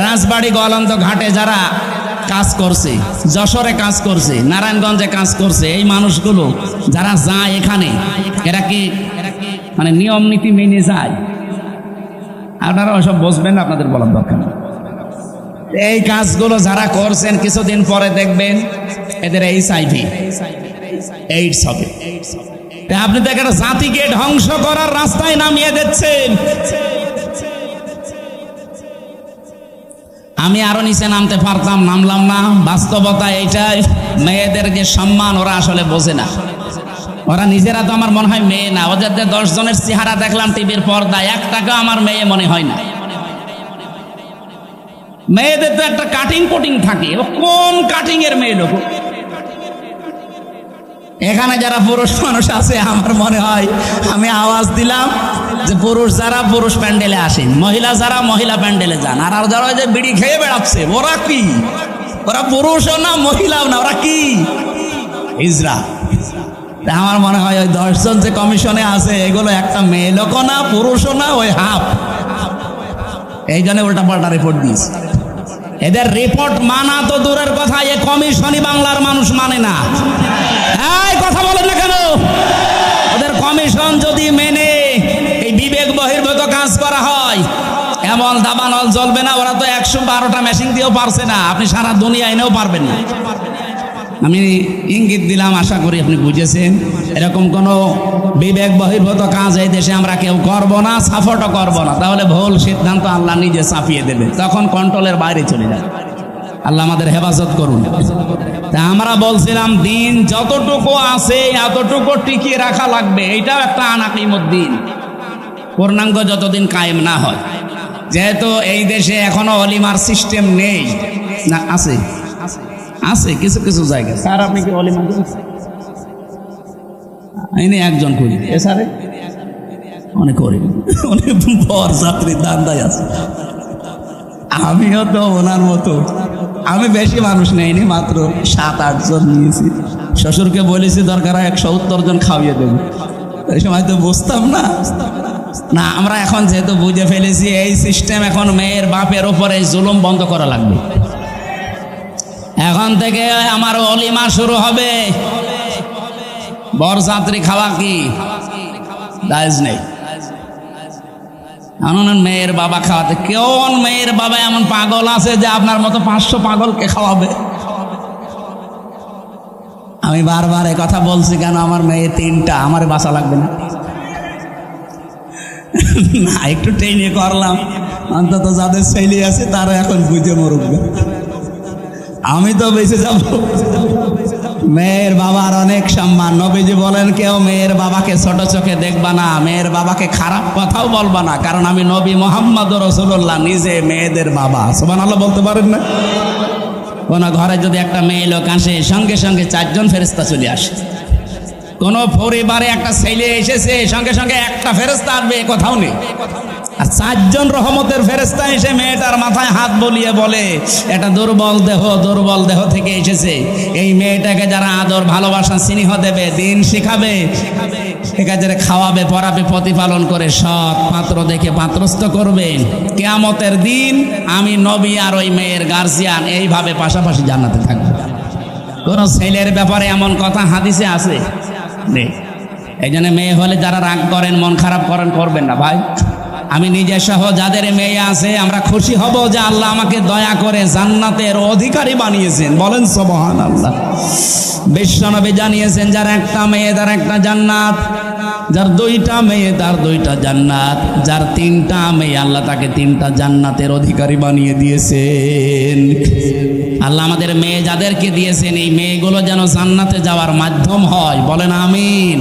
রাজবাড়ী গোয়ালন্দ ঘাটে যারা কাজ করছে, যশোরে কাজ করছে, নারায়ণগঞ্জে কাজ করছে, এই মানুষগুলো যারা যায় এখানে, এরা কি মানে নিয়ম নীতি মেনে যায়? আপনারা ওসব বুঝবেন না, আপনাদের বলার দরকার নেই। এই কাজগুলো যারা করছেন কিছুদিন পরে দেখবেন এদের HIV এইডস হবে। আপনি তো একটা জাতিকে ধ্বংস করার রাস্তায় নামিয়ে দিচ্ছেন। আমি আরো নিচে নামতে পারতাম, নামলাম না। বাস্তবতা এইটাই, মেয়েদের যে সম্মান ওরা আসলে বোঝে না। ওরা নিজেরা তো আমার মনে হয় মেয়ে না। ওদের 10 জনের চেহারা দেখলাম টিভির পর্দায়, একটাকে আমার মেয়ে মনে হয় না। মেয়েদের তো একটা কাটিং কুটিং থাকে, কোন কাটিং এর মেয়ে লোক? এখানে যারা পুরুষ মানুষ আছে, আমার মনে হয় আমি আওয়াজ দিলাম যে পুরুষ যারা পুরুষ প্যান্ডেলে আসেন, মহিলা যারা মহিলা প্যান্ডেলে যান, আর যারা যে বিড়ি খেয়ে বেড়াচ্ছে ওরা কি? ওরা পুরুষও না মহিলাও না, ওরা কি? হিজড়া। আমার মনে হয় ওই 10 জন যে কমিশনে আছে এগুলো একটা মেয়ে লোকও না, পুরুষও না, ওই হাফ। এই জন্য উল্টা পাল্টা রিপোর্ট দিয়েছে। এদের রিপোর্ট মানা তো দূরের কথা, এ কমিশনই বাংলার মানুষ মানে না। এই কথা বলেন না কেন? ওদের কমিশন যদি মেনে এই বিবেক বহির্ভূত কাজ করা হয়, এমন দাবানল জ্বলবে না। ওরা তো 112টা মেশিন দিয়েও পারছে না, আপনি সারা দুনিয়া এনেও পারবেন না। আমি ইঙ্গিত দিলাম, আশা করি আপনি বুঝেছেন। এরকম কোনো বিবেক বহির্ভূত কাজ এই দেশে আমরা কেউ করব না, সাপোর্টও করব না। তাহলে ভুল সিদ্ধান্ত আল্লাহ নিজে চাপিয়ে দেবে, তখন কন্ট্রোলের বাইরে চলে যাবে। আল্লাহ আমাদের হেফাজত করুন। তা আমরা বলছিলাম দিন যতটুকু আছে এতটুকু টিকিয়ে রাখা লাগবে। এইটাও একটা আনাকিমুদ্দিন, পূর্ণাঙ্গ যতদিন কায়েম না হয়। যেহেতু এই দেশে এখনো অলিমার সিস্টেম নেই, না আছে আছে কিছু কিছু জায়গায়। স্যার আপনি কি অলিমা করেছেন? আমি একজন করি, স্যারে অনেক করি, অনেক বর যাত্রীর দান্দায় আছে। আমিও তো ওনার মতো, আমি বেশি মানুষ নেইনি, মাত্র 7-8 জন নিয়েছি। শ্বশুরকে বলেছি দরকার 170 জন খাওয়িয়ে দেবো। এই সময় তো বুঝতাম না। না, আমরা এখন যেহেতু বুঝে ফেলেছি এই সিস্টেম, এখন মেয়ের বাপের ওপরে জুলুম বন্ধ করা লাগবে। এখন থেকে আমার অলিমা শুরু হবে। বরযাত্রী খাওয়া কি জায়েজ নেই। মেয়ের বাবা খাওয়াতে, কোন মেয়ের বাবা এমন পাগল আছে যে আপনার মতো 500 পাগলকে খাওয়াবে? আমি বারবার এই কথা বলছি কেন? আমার মেয়ে 3টা, আমার বাঁচা লাগবে না। না, একটু ট্রেনে করলাম, অন্তত যাদের ছেলে আছে তারা এখন বুঝে মরুক। আমি তো বেঁচে যাব, মেয়ের বাবার অনেক সম্মান। নবীজি বলেন কেউ মেয়ের বাবাকে ছোট চোখে দেখবা না, মেয়ের বাবাকে খারাপ কথাও বলবা না, কারণ আমি নবী মুহাম্মদ রাসূলুল্লাহ নিজে মেয়েদের বাবা। সুবহানাল্লাহ বলতে পারেন না? কোন ঘরে যদি একটা মেয়ে লোক আসে সঙ্গে সঙ্গে 4 জন ফেরেশতা চলে আসে। কোন পরিবারে একটা ছেলে এসেছে সঙ্গে সঙ্গে একটা ফেরেশতা আসবে, কোথাও নেই। আর 4 জন রহমতের ফেরেশতা এসে মেয়েটার মাথায় হাত বলিয়ে বলে এটা দুর্বল দেহ থেকে এসেছে, এই মেয়েটাকে যারা আদর ভালোবাসা স্নেহ দেবে, দিন শিখাবে, একাজে খাওয়াবে পড়াবে প্রতিপালন করে সৎ পাত্র দেখে পাত্রস্থ করবে, কিয়ামতের দিন আমি নবী আর ওই মেয়ের গার্জিয়ান এইভাবে পাশাপাশি জান্নাতে থাকবে। কোন ছেলের ব্যাপারে এমন কথা হাদিসে আছে নেই। এই জন্য মেয়ে হলে যারা রাগ করেন, মন খারাপ করেন, করবেন না ভাই। আমি নিজে সহ যাদের মেয়ে আছে আমরা খুশি হব যে আল্লাহ আমাকে দয়া করে জান্নাতের অধিকারী বানিয়েছেন। বলেন সুবহানাল্লাহ। বিশ্বনবী জানিয়েছেন যার একটা মেয়ে তার একটা জান্নাত, যার 2টা মেয়ে তার 2টা জান্নাত, যার 3টা মেয়ে আল্লাহ তাকে 3টা জান্নাতের অধিকারী বানিয়ে দিয়েছেন। আল্লাহ আমাদের মেয়ে যাদেরকে দিয়েছেন এই মেয়েগুলো যেন জান্নাতে যাওয়ার মাধ্যম হয়। বলেন আমিন।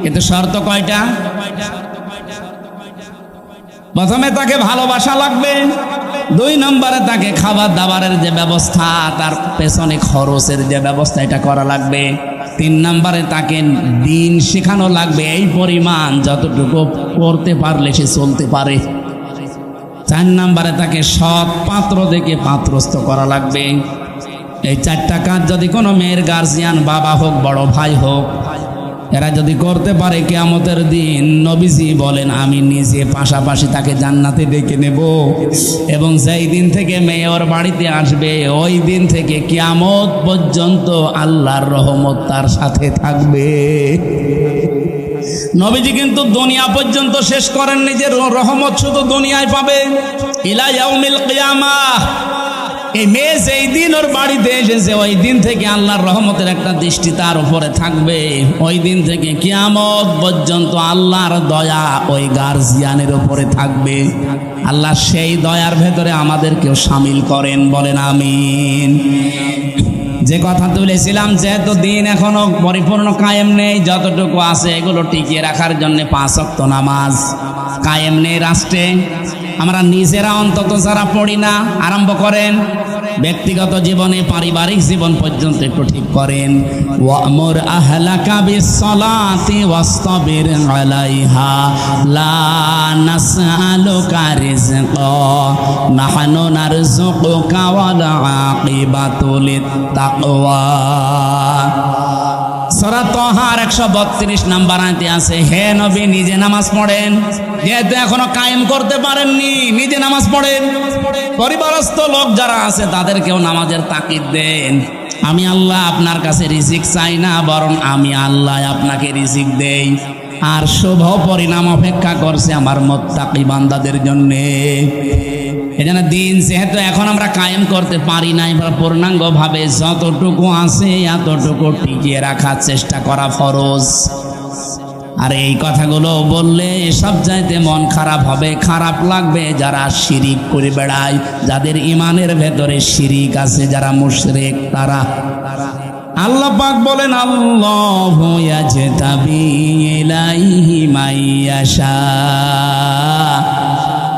কিন্তু শর্ত কয়টা? প্রথমে তাকে ভালোবাসা লাগবে, 2 নম্বরে তাকে খাবার দাবারের যে ব্যবস্থা, তার পেছনে খরচের যে ব্যবস্থা এটা করা লাগবে, 3 নম্বরে তাকে দিন শেখানো লাগবে এই পরিমাণ যতটুকু করতে পারলে সে চলতে পারে, 4 নম্বরে তাকে সৎ পাত্র দেখে পাত্রস্থ করা লাগবে। এই 4টা কাজ যদি কোনো মেয়ের গার্জিয়ান, বাবা হোক বড় ভাই হোক, এরা যদি করতে পারে কিয়ামতের দিন নবীজি বলেন আমি নিজে পাশাপাশি তাকে জান্নাতে ডেকে নেব, এবং যেই দিন থেকে মেয়ে ওর বাড়িতে আসবে ওই দিন থেকে কিয়ামত পর্যন্ত আল্লাহর রহমত তার সাথে থাকবে। নবীজি কিন্তু দুনিয়া পর্যন্ত শেষ করেননি যে রহমত শুধু দুনিয়ায় পাবে, ইলা ইয়াউমিল কিয়ামাহ। এই মেয়ে যেই দিন ওর বাড়িতে এসেছে ওই দিন থেকে আল্লাহর রহমতের একটা দৃষ্টি তার উপরে থাকবে, ওই দিন থেকে কিয়ামত পর্যন্ত আল্লাহর দয়া ওই গার্জিয়ানের উপরে থাকবে। আল্লাহ সেই দয়ার ভেতরে আমাদেরকেও শামিল করেন। বলেন আমিন। যে কথা তুলেছিলাম, যেহেতু দিন এখনো পরিপূর্ণ কায়েম নেই, যতটুকু আছে এগুলো টিকিয়ে রাখার জন্য 5 ওয়াক্ত নামাজ কায়েম নেই রাষ্ট্রে। আমরা নিজেরা অন্তত যারা পড়ি না, আরম্ভ করেন ব্যক্তিগত জীবনে, পারিবারিক জীবন পর্যন্ত একটু ঠিক করেন। ওয়ামুর আহলাকা বিসসালাতি ওয়াসতাবির আলাইহা লা নাসআলুকা রিজকা নাহনু নারযুকুকা ওয়াল আকিবাতু লিত্তাকওয়া। সূরা তাহার 132 নম্বর আয়াতে আছে, হে নবী নিজে নামাজ পড়েন, যেহেতু এখনো কায়েম করতে পারেননি নিজে নামাজ পড়েন, পরিবারস্থ লোক যারা আছে তাদেরকেও নামাজের তাকিদ দেন। আমি আল্লাহ আপনার কাছে রিজিক চাই না, বরং আমি আল্লাহ আপনাকে রিজিক দেই, আর শুভ পরিণাম অপেক্ষা করছে আমার মুত্তাকি বান্দাদের জন্য। এজন্য দিন যেহেতু এখন আমরা কায়েম করতে পারি না, এবার পূর্ণাঙ্গ ভাবে যতটুকু আছে এতটুকু টিকিয়ে রাখার চেষ্টা করা ফরজ। আর এই কথাগুলো বললে সব চাইতে মন খারাপ হবে, খারাপ লাগবে যারা শিরিক করে বেড়ায়, যাদের ইমানের ভেতরে শিরিক আছে, যারা মুশরিক তারা। আল্লাহ পাক বলেন আল্লাহু ইয়াজতাবি ইলাইহি মাইয়াশা।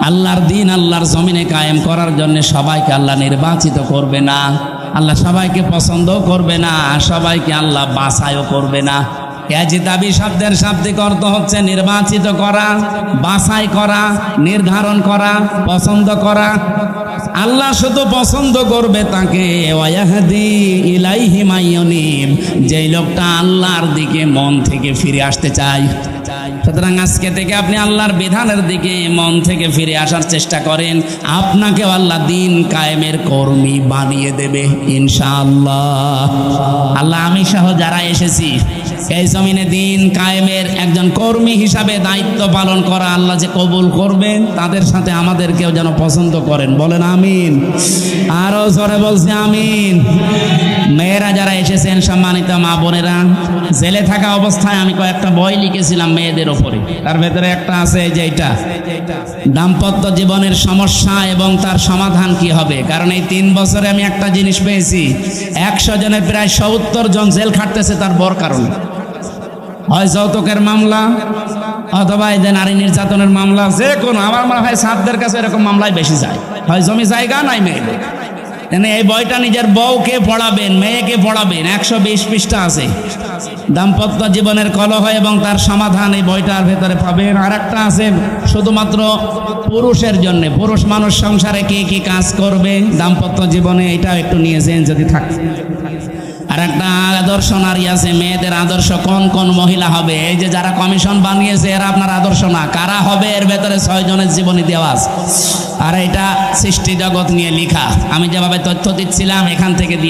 আল্লাহর দিন আল্লাহর জমিনে কায়েম করার জন্য সবাইকে আল্লাহ নির্বাচিত করবে না, আল্লাহ সবাইকে পছন্দ করবে না, সবাইকে আল্লাহ বাছাইও করবে না। ইয়াজতাবি শব্দের শাব্দিক অর্থ হচ্ছে নির্বাচিত করা, বাছাই করা, নির্ধারণ করা, পছন্দ করা। আল্লাহ শুধু পছন্দ করবে তাকে, ওয়াহদি ইলাইহি মাইয়ুনিব, যেই লোকটা আল্লাহর দিকে মন থেকে ফিরে আসতে চায়। সুতরাং আজকে থেকে আপনি আল্লাহর বিধানের দিকে মন থেকে ফিরে আসার চেষ্টা করেন, আপনাকেও আল্লাহ দিন কায়েমের কর্মী বানিয়ে দেবে ইনশাআল্লাহ। আল্লাহ আমি সহ যারা এসেছি এই জমিনে দিন কায়েমের একজন কর্মী হিসাবে দায়িত্ব পালন করা আল্লাহ যে কবুল করবেন, তাদের সাথে আমাদেরকেও যেন পছন্দ করেন। বলেন আমিন। আরো জোরে বলছি আমিন। মেয়েরা যারা এসেছেন, সম্মানিত মা বোনেরা, জেলে থাকা অবস্থায় আমি কয়েকটা বই লিখেছিলাম মেয়েদের মেয়েদের ওপরে। তার ভেতরে একটা আছে যে এটা দাম্পত্য জীবনের সমস্যা এবং তার সমাধান কি হবে। কারণ এই 3 বছরে আমি একটা জিনিস পেয়েছি, 100 জনের প্রায় 70 জন জেল খাটতেছে তার বর কারণে। হয় যৌতুকের মামলা অথবা এই যে নারী নির্যাতনের মামলা, যে কোনো, আমার মনে হয় সাতদের কাছে এরকম মামলায় বেশি যায়, হয় জমি জায়গা নাই মেয়েদের। এই বইটা নিজের বউকে পড়াবেন, মেয়েকে পড়াবেন, 120 পৃষ্ঠা আছে। দাম্পত্য জীবনের কলহ এবং তার সমাধান এই বইটার ভেতরে পাবেন। আর একটা আছে শুধুমাত্র পুরুষের জন্য, পুরুষ মানুষ সংসারে কি কি কাজ করবে দাম্পত্য জীবনে, এটাও একটু নিয়েছেন যদি থাকে। আর একটা আদর্শ নারী আছে, মেয়েদের আদর্শ কোন কোন মহিলা হবে। এই যে যারা কমিশন বানিয়েছে এরা আপনার আদর্শ না, কারা হবে এর ভেতরে 6 জনের জীবনী দেওয়া আছে। আর এটা সৃষ্টি জগৎ নিয়ে লেখা, আমি যেভাবে তথ্য দিচ্ছিলাম এখান থেকে দিয়ে